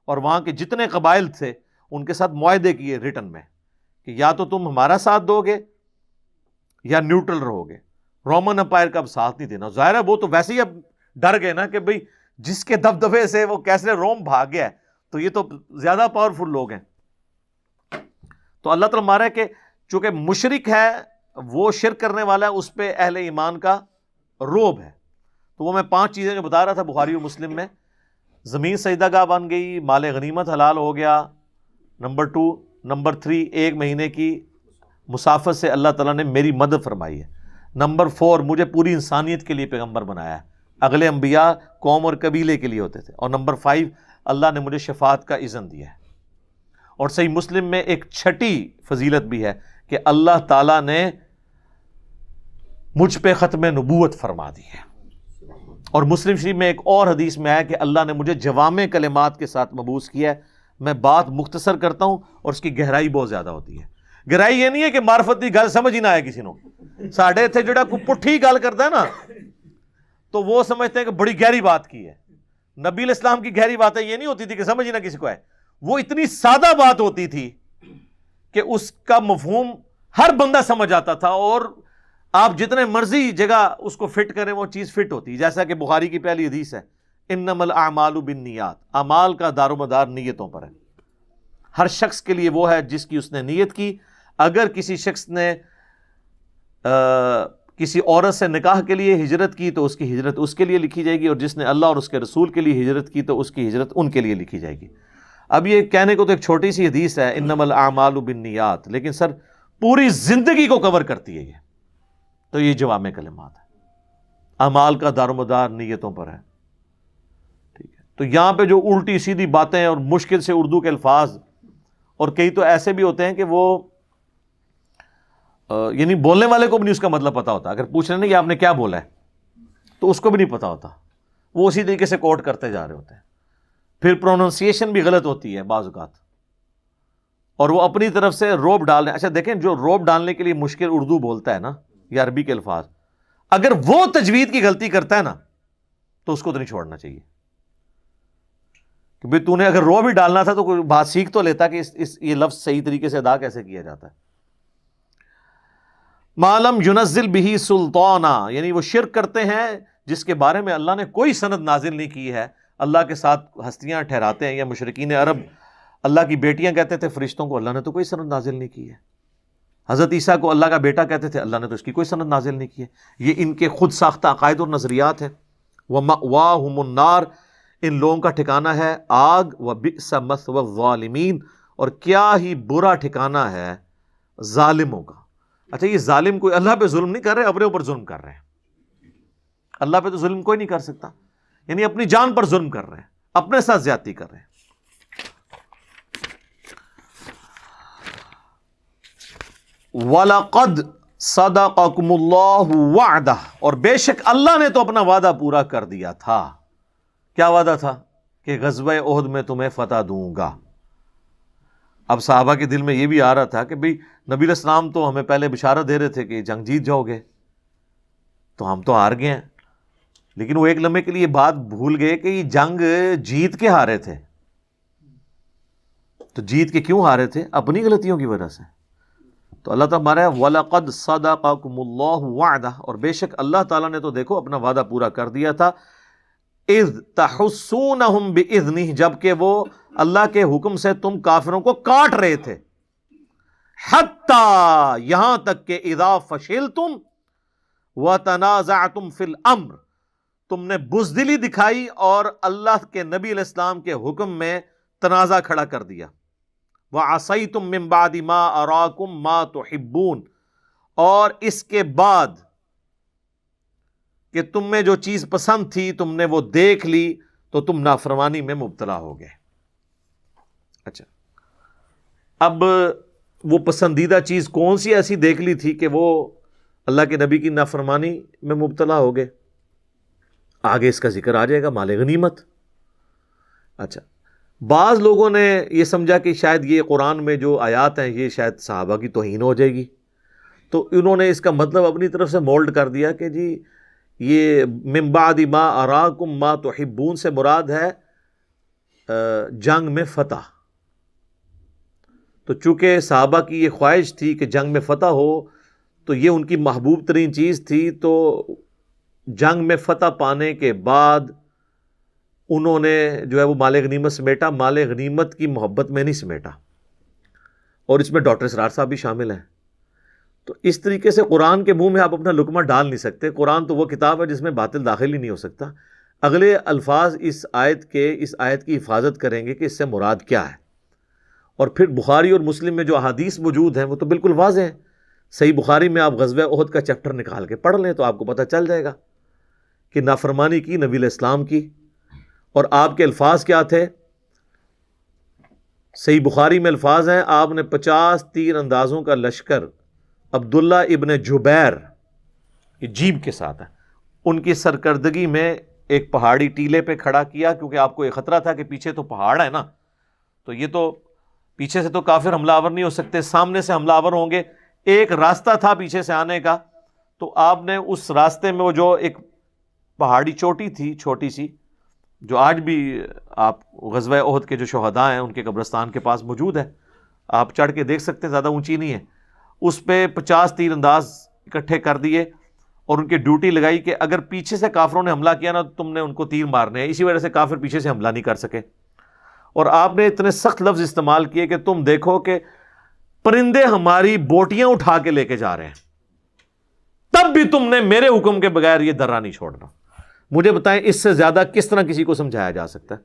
اور وہاں کے جتنے قبائل تھے ان کے ساتھ معاہدے کیے ریٹن میں کہ یا تو تم ہمارا ساتھ دو گے یا نیوٹرل رہو گے. رومن امپائر کا اب ساتھ نہیں دینا. ظاہر ہے وہ تو ویسے ہی اب ڈر گئے نا کہ بھئی جس کے دبدبے سے وہ کیسے روم بھاگ گیا ہے تو یہ تو زیادہ پاورفل لوگ ہیں. تو اللہ تعالیٰ ہمارا ہے کہ چونکہ مشرک ہے، وہ شرک کرنے والا ہے، اس پہ اہل ایمان کا روب ہے. تو وہ میں 5 چیزیں جو بتا رہا تھا بخاری و مسلم میں، زمین سجدہ گاہ بن گئی، مال غنیمت حلال ہو گیا. نمبر 2، نمبر 3، 1 مہینے کی مسافت سے اللہ تعالیٰ نے میری مدد فرمائی ہے. نمبر 4، مجھے پوری انسانیت کے لیے پیغمبر بنایا ہے، اگلے انبیاء قوم اور قبیلے کے لیے ہوتے تھے. اور نمبر 5، اللہ نے مجھے شفاعت کا اذن دیا ہے. اور صحیح مسلم میں ایک 6ٹھی فضیلت بھی ہے کہ اللہ تعالیٰ نے مجھ پہ ختم نبوت فرما دی ہے. اور مسلم شریف میں ایک اور حدیث میں آیا کہ اللہ نے مجھے جوامع کلمات کے ساتھ مبعوث کیا ہے. میں بات مختصر کرتا ہوں اور اس کی گہرائی بہت زیادہ ہوتی ہے. گہرائی یہ نہیں ہے کہ معرفت کی گل سمجھ ہی نہ آئے کسی نو. ساڑھے تھے جڑا کوئی پٹھی گل کرتا ہے نا تو وہ سمجھتے ہیں کہ بڑی گہری بات کی ہے. نبی علیہ السلام کی گہری باتیں یہ نہیں ہوتی تھی کہ سمجھ ہی نہ کسی کو آئے. وہ اتنی سادہ بات ہوتی تھی کہ اس کا مفہوم ہر بندہ سمجھ آتا تھا، اور آپ جتنے مرضی جگہ اس کو فٹ کریں وہ چیز فٹ ہوتی. جیسا کہ بخاری کی پہلی حدیث ہے، انما الاعمال بالنیات، اعمال کا دار و مدار نیتوں پر ہے. ہر شخص کے لیے وہ ہے جس کی اس نے نیت کی. اگر کسی شخص نے کسی عورت سے نکاح کے لیے ہجرت کی تو اس کی ہجرت اس کے لیے لکھی جائے گی، اور جس نے اللہ اور اس کے رسول کے لیے ہجرت کی تو اس کی ہجرت ان کے لیے لکھی جائے گی. اب یہ کہنے کو تو ایک چھوٹی سی حدیث ہے انما الاعمال بالنیات، لیکن سر پوری زندگی کو کور کرتی ہے. تو یہ جوامع کلمات ہے، اعمال کا دار و مدار نیتوں پر ہے، ٹھیک ہے۔ تو یہاں پہ جو الٹی سیدھی باتیں اور مشکل سے اردو کے الفاظ، اور کئی تو ایسے بھی ہوتے ہیں کہ وہ یعنی بولنے والے کو بھی نہیں اس کا مطلب پتا ہوتا، اگر پوچھ رہے ہیں کہ آپ نے کیا بولا ہے تو اس کو بھی نہیں پتا ہوتا، وہ اسی طریقے سے کوٹ کرتے جا رہے ہوتے ہیں، پھر پروننسیشن بھی غلط ہوتی ہے بعض اوقات، اور وہ اپنی طرف سے روب ڈال رہے ہیں۔ اچھا دیکھیں، جو روب ڈالنے کے لیے مشکل اردو بولتا ہے نا یا عربی کے الفاظ، اگر وہ تجوید کی غلطی کرتا ہے نا تو اس کو تو نہیں چھوڑنا چاہیے، کہ بھئی تو نے اگر رو بھی ڈالنا تھا تو کوئی بات سیکھ تو لیتا کہ یہ لفظ صحیح طریقے سے ادا کیسے کیا جاتا ہے۔ معلم ينزل به سلطانا، یعنی وہ شرک کرتے ہیں جس کے بارے میں اللہ نے کوئی سند نازل نہیں کی ہے، اللہ کے ساتھ ہستیاں ٹھہراتے ہیں، یا مشرکین عرب اللہ کی بیٹیاں کہتے تھے فرشتوں کو، اللہ نے تو کوئی سند نازل نہیں کی ہے۔ حضرت عیسیٰ کو اللہ کا بیٹا کہتے تھے، اللہ نے تو اس کی کوئی سند نازل نہیں کی ہے۔ یہ ان کے خود ساختہ عقائد اور نظریات ہیں۔ وَمَأْوَاهُمُ النَّارُ، ان لوگوں کا ٹھکانہ ہے آگ، وَبِئْسَ مَثْوَى الظَّالِمِينَ، اور کیا ہی برا ٹھکانہ ہے ظالموں کا۔ اچھا، یہ ظالم کوئی اللہ پہ ظلم نہیں کر رہے، اپنے اوپر ظلم کر رہے ہیں۔ اللہ پہ تو ظلم کوئی نہیں کر سکتا، یعنی اپنی جان پر ظلم کر رہے ہیں، اپنے ساتھ زیادتی کر رہے ہیں۔ وَلَقَدْ صَدَقَكُمُ اللَّهُ وَعْدَهُ، اور بے شک اللہ نے تو اپنا وعدہ پورا کر دیا تھا۔ کیا وعدہ تھا؟ کہ غزوہ احد میں تمہیں فتح دوں گا۔ اب صحابہ کے دل میں یہ بھی آ رہا تھا کہ بھئی نبی علیہ السلام تو ہمیں پہلے بشارت دے رہے تھے کہ جنگ جیت جاؤ گے، تو ہم تو ہار گئے ہیں، لیکن وہ ایک لمحے کے لیے بات بھول گئے کہ یہ جنگ جیت کے ہارے تھے۔ تو جیت کے کیوں ہارے تھے؟ اپنی غلطیوں کی وجہ سے۔ تو اللہ تعالیٰ ہمارا وَلَقَدْ صَدَقَكُمُ اللَّهُ وَعْدَهُ، اور بے شک اللہ تعالیٰ نے تو دیکھو اپنا وعدہ پورا کر دیا تھا۔ اِذْ تَحُسُّونَهُمْ بِإِذْنِهِ، جبکہ وہ اللہ کے حکم سے تم کافروں کو کاٹ رہے تھے، حَتَّى، یہاں تک کہ اِذَا فَشِلْتُمْ وَتَنَازَعْتُمْ فِي الْأَمْرِ، تم نے بزدلی دکھائی اور اللہ کے نبی علیہ السلام کے حکم میں تنازع کھڑا کر دیا۔ وَعَصَيْتُم مِّن بَعْدِ مَا أَرَاكُم مَّا تُحِبُّونَ، اور اس کے بعد کہ تم میں جو چیز پسند تھی تم نے وہ دیکھ لی تو تم نافرمانی میں مبتلا ہو گئے۔ اچھا، اب وہ پسندیدہ چیز کون سی ایسی دیکھ لی تھی کہ وہ اللہ کے نبی کی نافرمانی میں مبتلا ہو گئے؟ آگے اس کا ذکر آ جائے گا، مال غنیمت۔ اچھا، بعض لوگوں نے یہ سمجھا کہ شاید یہ قرآن میں جو آیات ہیں یہ شاید صحابہ کی توہین ہو جائے گی، تو انہوں نے اس کا مطلب اپنی طرف سے مولڈ کر دیا کہ جی یہ من بعد ما اراکم ما تحبون سے مراد ہے جنگ میں فتح۔ تو چونکہ صحابہ کی یہ خواہش تھی کہ جنگ میں فتح ہو، تو یہ ان کی محبوب ترین چیز تھی، تو جنگ میں فتح پانے کے بعد انہوں نے جو ہے وہ مال غنیمت سمیٹا، مال غنیمت کی محبت میں نہیں سمیٹا، اور اس میں ڈاکٹر اسرار صاحب بھی شامل ہیں۔ تو اس طریقے سے قرآن کے منہ میں آپ اپنا لقمہ ڈال نہیں سکتے۔ قرآن تو وہ کتاب ہے جس میں باطل داخل ہی نہیں ہو سکتا۔ اگلے الفاظ اس آیت کی حفاظت کریں گے کہ اس سے مراد کیا ہے، اور پھر بخاری اور مسلم میں جو احادیث موجود ہیں وہ تو بالکل واضح ہیں۔ صحیح بخاری میں آپ غزوہ احد کا چیپٹر نکال کے پڑھ لیں تو آپ کو پتہ چل جائے گا کہ نافرمانی کی نبی علیہ السلام کی، اور آپ کے الفاظ کیا تھے۔ صحیح بخاری میں الفاظ ہیں، آپ نے 50 تیر اندازوں کا لشکر عبداللہ ابن جبیر، یہ جیب کے ساتھ ہے، ان کی سرکردگی میں ایک پہاڑی ٹیلے پہ کھڑا کیا، کیونکہ آپ کو یہ خطرہ تھا کہ پیچھے تو پہاڑ ہے نا، تو یہ تو پیچھے سے تو کافر حملہ آور نہیں ہو سکتے، سامنے سے حملہ آور ہوں گے۔ ایک راستہ تھا پیچھے سے آنے کا، تو آپ نے اس راستے میں وہ جو ایک پہاڑی چوٹی تھی چھوٹی سی، جو آج بھی آپ غزوہ احد کے جو شہداء ہیں ان کے قبرستان کے پاس موجود ہے، آپ چڑھ کے دیکھ سکتے ہیں، زیادہ اونچی نہیں ہے، اس پہ 50 تیر انداز اکٹھے کر دیے اور ان کی ڈیوٹی لگائی کہ اگر پیچھے سے کافروں نے حملہ کیا نا تو تم نے ان کو تیر مارنے ہیں، اسی وجہ سے کافر پیچھے سے حملہ نہیں کر سکے۔ اور آپ نے اتنے سخت لفظ استعمال کیے کہ تم دیکھو کہ پرندے ہماری بوٹیاں اٹھا کے لے کے جا رہے ہیں، تب بھی تم نے میرے حکم کے بغیر یہ درہ نہیں چھوڑنا۔ مجھے بتائیں اس سے زیادہ کس طرح کسی کو سمجھایا جا سکتا ہے؟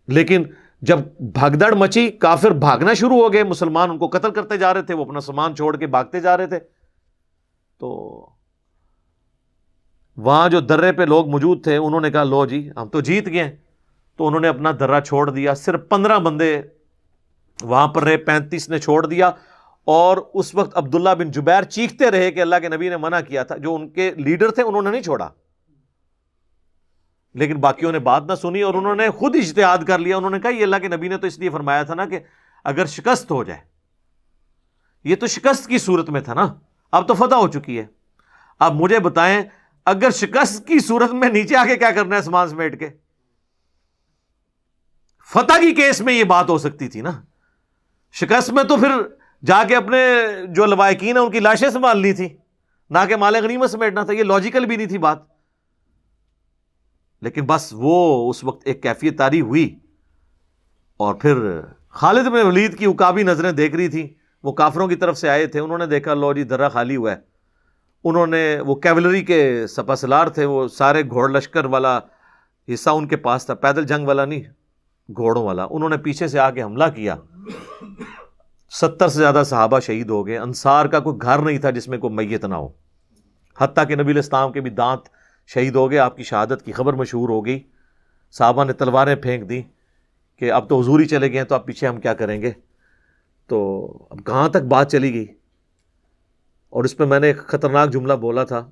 لیکن جب بھگدڑ مچی، کافر بھاگنا شروع ہو گئے، مسلمان ان کو قتل کرتے جا رہے تھے، وہ اپنا سامان چھوڑ کے بھاگتے جا رہے تھے، تو وہاں جو درے پہ لوگ موجود تھے انہوں نے کہا لو جی ہم تو جیت گئے ہیں، تو انہوں نے اپنا درہ چھوڑ دیا. صرف 15 بندے وہاں پر رہے، 35 نے چھوڑ دیا. اور اس وقت عبداللہ بن جبیر چیختے رہے کہ اللہ کے نبی نے منع کیا تھا. جو ان کے لیڈر تھے انہوں نے نہیں چھوڑا، لیکن باقیوں نے بات نہ سنی اور انہوں نے خود اجتہاد کر لیا. انہوں نے کہا یہ اللہ کے نبی نے تو اس لیے فرمایا تھا نا کہ اگر شکست ہو جائے، یہ تو شکست کی صورت میں تھا نا، اب تو فتح ہو چکی ہے. اب مجھے بتائیں اگر شکست کی صورت میں نیچے آ کے کیا کرنا ہے سامان سمیٹ کے؟ فتح کی کیس میں یہ بات ہو سکتی تھی نا، شکست میں تو پھر جا کے اپنے جو لوائقین ہیں ان کی لاشیں سنبھالنی تھی، نہ کہ مال غنیمت سمیٹنا تھا. یہ لاجیکل بھی نہیں تھی بات. لیکن بس وہ اس وقت ایک کیفیت طاری ہوئی، اور پھر خالد بن ولید کی عقابی نظریں دیکھ رہی تھیں. وہ کافروں کی طرف سے آئے تھے، انہوں نے دیکھا لو جی درہ خالی ہوا ہے. انہوں نے، وہ کیولری کے سپہ سالار تھے، وہ سارے گھوڑ لشکر والا حصہ ان کے پاس تھا، پیدل جنگ والا نہیں، گھوڑوں والا. انہوں نے پیچھے سے آ کے حملہ کیا. 70 سے زیادہ صحابہ شہید ہو گئے. انصار کا کوئی گھر نہیں تھا جس میں کوئی میت نہ ہو، حتیٰ کہ نبی علیہ السلام کے بھی دانت شہید ہو گئے. آپ کی شہادت کی خبر مشہور ہو گئی. صحابہ نے تلواریں پھینک دی کہ اب تو حضور ہی چلے گئے ہیں، تو اب پیچھے ہم کیا کریں گے. تو اب کہاں تک بات چلی گئی. اور اس پہ میں نے ایک خطرناک جملہ بولا تھا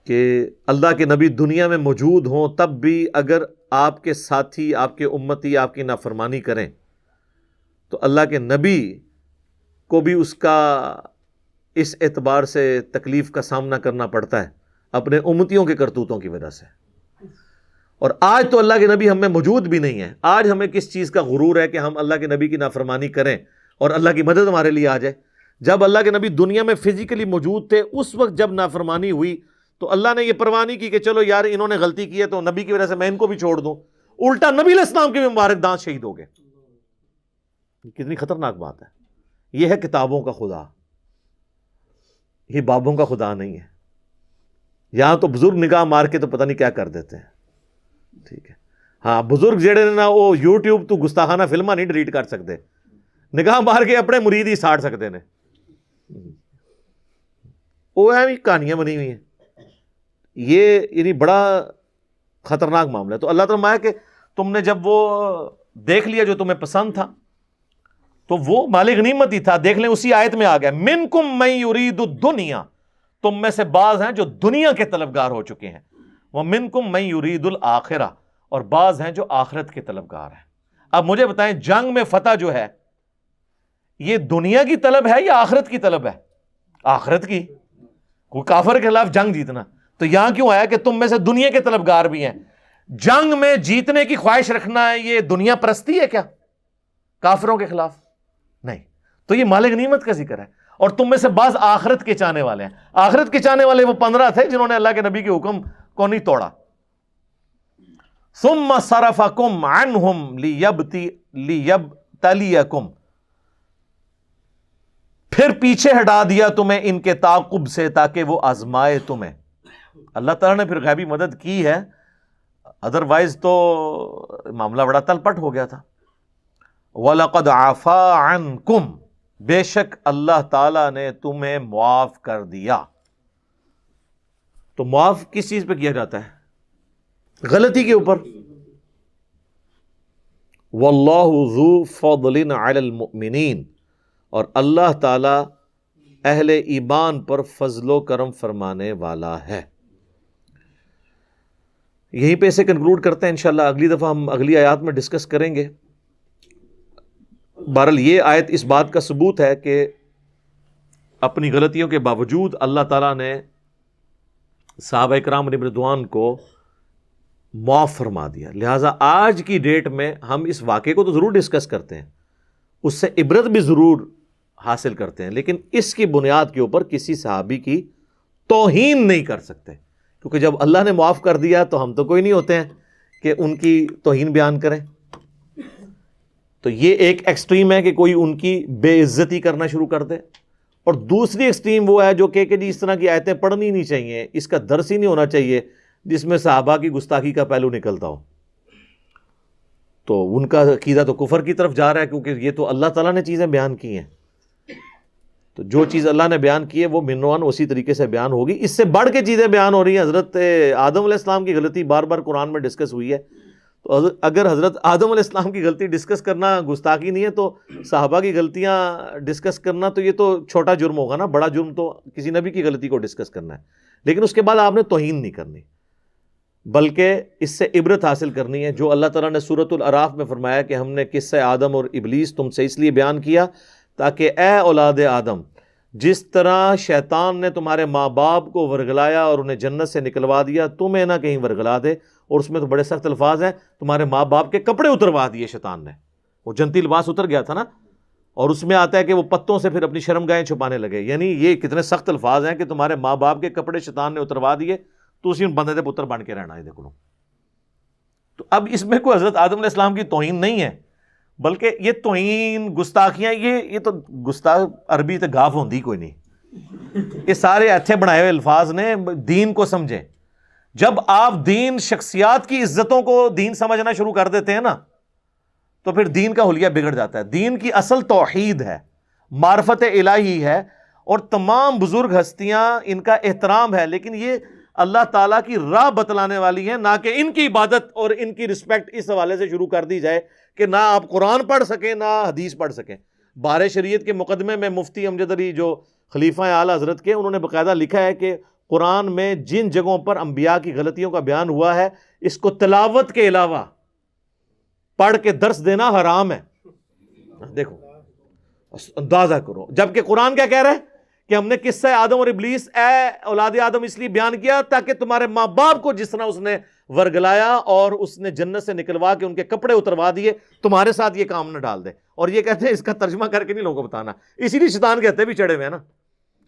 کہ اللہ کے نبی دنیا میں موجود ہوں تب بھی اگر آپ کے ساتھی، آپ کے امتی آپ کی نافرمانی کریں تو اللہ کے نبی کو بھی اس کا اس اعتبار سے تکلیف کا سامنا کرنا پڑتا ہے اپنے امتیوں کے کرتوتوں کی وجہ سے. اور آج تو اللہ کے نبی ہم میں موجود بھی نہیں ہے. آج ہمیں کس چیز کا غرور ہے کہ ہم اللہ کے نبی کی نافرمانی کریں اور اللہ کی مدد ہمارے لیے آ جائے. جب اللہ کے نبی دنیا میں فزیکلی موجود تھے، اس وقت جب نافرمانی ہوئی تو اللہ نے یہ پرواہ نہیں کی کہ چلو یار انہوں نے غلطی کی ہے تو نبی کی وجہ سے میں ان کو بھی چھوڑ دوں. الٹا نبی علیہ السلام کے بھی مبارک دانت شہید ہو گئے. کتنی خطرناک بات ہے. یہ ہے کتابوں کا خدا، یہ بابوں کا خدا نہیں ہے. یہاں تو بزرگ نگاہ مار کے تو پتہ نہیں کیا کر دیتے ہیں. ٹھیک ہے، ہاں بزرگ جڑے نا وہ یوٹیوب تو گستاخانہ فلمہ نہیں ڈیلیٹ کر سکتے، نگاہ مار کے اپنے مرید ہی ساڑ سکتے ہیں. وہ ہے کہانیاں بنی ہوئی ہیں. یہ یعنی بڑا خطرناک معاملہ ہے. تو اللہ تعالیٰ کہ تم نے جب وہ دیکھ لیا جو تمہیں پسند تھا تو وہ مال غنیمت ہی تھا. دیکھ لیں اسی آیت میں آ گیا منکم من یرید الدنیا، تم میں سے بعض ہیں جو دنیا کے طلبگار ہو چکے ہیں. ومنکم من یرید الآخرہ، اور بعض ہیں جو آخرت کے طلبگار ہیں. اب مجھے بتائیں جنگ میں فتح جو ہے یہ دنیا کی طلب ہے یا آخرت کی طلب ہے؟ آخرت کی. کوئی کافر کے خلاف جنگ جیتنا، تو یہاں کیوں آیا کہ تم میں سے دنیا کے طلبگار بھی ہیں؟ جنگ میں جیتنے کی خواہش رکھنا ہے یہ دنیا پرستی ہے کیا کافروں کے خلاف؟ نہیں. تو یہ مال غنیمت کا ذکر ہے. اور تم میں سے بعض آخرت کے چاہنے والے ہیں. آخرت کے چاہنے والے وہ 15 تھے جنہوں نے اللہ کے نبی کے حکم کو نہیں توڑا. ثم صرفکم عنہم لیبتلیکم، پھر پیچھے ہٹا دیا تمہیں ان کے تعاقب سے تاکہ وہ آزمائے تمہیں. اللہ تعالیٰ نے پھر غیبی مدد کی ہے، ادروائز تو معاملہ بڑا تلپٹ ہو گیا تھا. وَلَقَدْ عَفَا عَنْكُمْ، بے شک اللہ تعالیٰ نے تمہیں معاف کر دیا. تو معاف کس چیز پہ کیا جاتا ہے؟ غلطی کے اوپر. وَاللَّهُ ذُو فَضْلٍ عَلَى الْمُؤْمِنِينَ، اور اللہ تعالیٰ اہل ایمان پر فضل و کرم فرمانے والا ہے. یہیں پہ اسے کنکلوڈ کرتے ہیں. انشاءاللہ اگلی دفعہ ہم اگلی آیات میں ڈسکس کریں گے. بہرحال یہ آیت اس بات کا ثبوت ہے کہ اپنی غلطیوں کے باوجود اللہ تعالیٰ نے صحابہ کرام علیہم رضوان کو معاف فرما دیا. لہٰذا آج کی ڈیٹ میں ہم اس واقعے کو تو ضرور ڈسکس کرتے ہیں، اس سے عبرت بھی ضرور حاصل کرتے ہیں، لیکن اس کی بنیاد کے اوپر کسی صحابی کی توہین نہیں کر سکتے، کیونکہ جب اللہ نے معاف کر دیا تو ہم تو کوئی نہیں ہوتے ہیں کہ ان کی توہین بیان کریں. تو یہ ایک ایکسٹریم ہے کہ کوئی ان کی بے عزتی کرنا شروع کر دے، اور دوسری ایکسٹریم وہ ہے جو کہ جی اس طرح کی آیتیں پڑھنی نہیں چاہیے، اس کا درس ہی نہیں ہونا چاہیے جس میں صحابہ کی گستاخی کا پہلو نکلتا ہو. تو ان کا عقیدہ تو کفر کی طرف جا رہا ہے، کیونکہ یہ تو اللہ تعالیٰ نے چیزیں بیان کی ہیں، تو جو چیز اللہ نے بیان کی ہے وہ منوان اسی طریقے سے بیان ہوگی. اس سے بڑھ کے چیزیں بیان ہو رہی ہیں. حضرت آدم علیہ السلام کی غلطی بار بار قرآن میں ڈسکس ہوئی ہے، تو اگر حضرت آدم علیہ السلام کی غلطی ڈسکس کرنا گستاخی نہیں ہے تو صحابہ کی غلطیاں ڈسکس کرنا تو یہ تو چھوٹا جرم ہوگا نا. بڑا جرم تو کسی نبی کی غلطی کو ڈسکس کرنا ہے. لیکن اس کے بعد آپ نے توہین نہیں کرنی، بلکہ اس سے عبرت حاصل کرنی ہے. جو اللہ تعالیٰ نے سورۃ الاعراف میں فرمایا کہ ہم نے قصہ آدم اور ابلیس تم سے اس لیے بیان کیا تاکہ اے اولاد آدم، جس طرح شیطان نے تمہارے ماں باپ کو ورگلایا اور انہیں جنت سے نکلوا دیا، تمہیں نہ کہیں ورگلا دے. اور اس میں تو بڑے سخت الفاظ ہیں، تمہارے ماں باپ کے کپڑے اتروا دیے شیطان نے. وہ جنتی لباس اتر گیا تھا نا، اور اس میں آتا ہے کہ وہ پتوں سے پھر اپنی شرمگاہیں چھپانے لگے. یعنی یہ کتنے سخت الفاظ ہیں کہ تمہارے ماں باپ کے کپڑے شیطان نے اتروا دیے، تو اسی بندے دے پتر بن کے رہنا ہے. دیکھ لو، تو اب اس میں کوئی حضرت آدم علیہ السلام کی توہین نہیں ہے، بلکہ یہ توہین گستاخیاں، یہ تو گستاخ عربی تے گاف ہوندی کوئی نہیں. یہ سارے ایتھے بنائے ہوئے الفاظ نے. دین کو سمجھیں. جب آپ دین شخصیات کی عزتوں کو دین سمجھنا شروع کر دیتے ہیں نا، تو پھر دین کا حلیہ بگڑ جاتا ہے. دین کی اصل توحید ہے، معرفت الہی ہے، اور تمام بزرگ ہستیاں ان کا احترام ہے، لیکن یہ اللہ تعالیٰ کی راہ بتلانے والی ہیں، نہ کہ ان کی عبادت اور ان کی رسپیکٹ اس حوالے سے شروع کر دی جائے کہ نہ آپ قرآن پڑھ سکیں نہ حدیث پڑھ سکیں. بار شریعت کے مقدمے میں مفتی امجد علی جو خلیفہ اعلیٰ حضرت کے، انہوں نے باقاعدہ لکھا ہے کہ قرآن میں جن جگہوں پر انبیاء کی غلطیوں کا بیان ہوا ہے، اس کو تلاوت کے علاوہ پڑھ کے درس دینا حرام ہے. دیکھو، اندازہ کرو. جبکہ قرآن کیا کہہ رہا ہے کہ ہم نے قصہ آدم اور ابلیس، اے اولاد آدم، اس لیے بیان کیا تاکہ تمہارے ماں باپ کو جس طرح اس نے ورگلایا اور اس نے جنت سے نکلوا کے ان کے کپڑے اتروا دیے، تمہارے ساتھ یہ کام نہ ڈال دے. اور یہ کہتے ہیں اس کا ترجمہ کر کے نہیں لوگوں کو بتانا، اسی لیے شیطان کہتے بھی چڑھے ہوئے ہیں نا،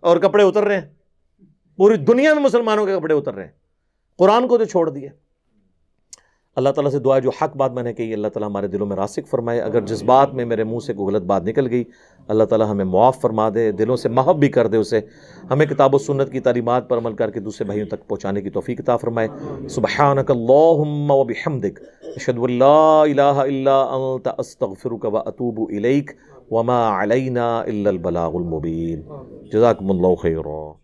اور کپڑے اتر رہے ہیں. پوری دنیا میں مسلمانوں کے کپڑے اتر رہے ہیں، قرآن کو تو چھوڑ دیا. اللہ تعالیٰ سے دعا ہے جو حق بات میں نے کہی اللہ تعالیٰ ہمارے دلوں میں راسخ فرمائے. اگر جس بات میں میرے منہ سے کوئی غلط بات نکل گئی، اللہ تعالیٰ ہمیں معاف فرما دے، دلوں سے محب بھی کر دے اسے. ہمیں کتاب و سنت کی تعلیمات پر عمل کر کے دوسرے بھائیوں تک پہنچانے کی توفیق عطا فرمائے. سبحانک اللہم و بحمدک، اشہد ان لا الہ الا انت، استغفرک و اتوب الیک، وما علینا الا البلاغ المبین. جزاکم اللہ خیرا.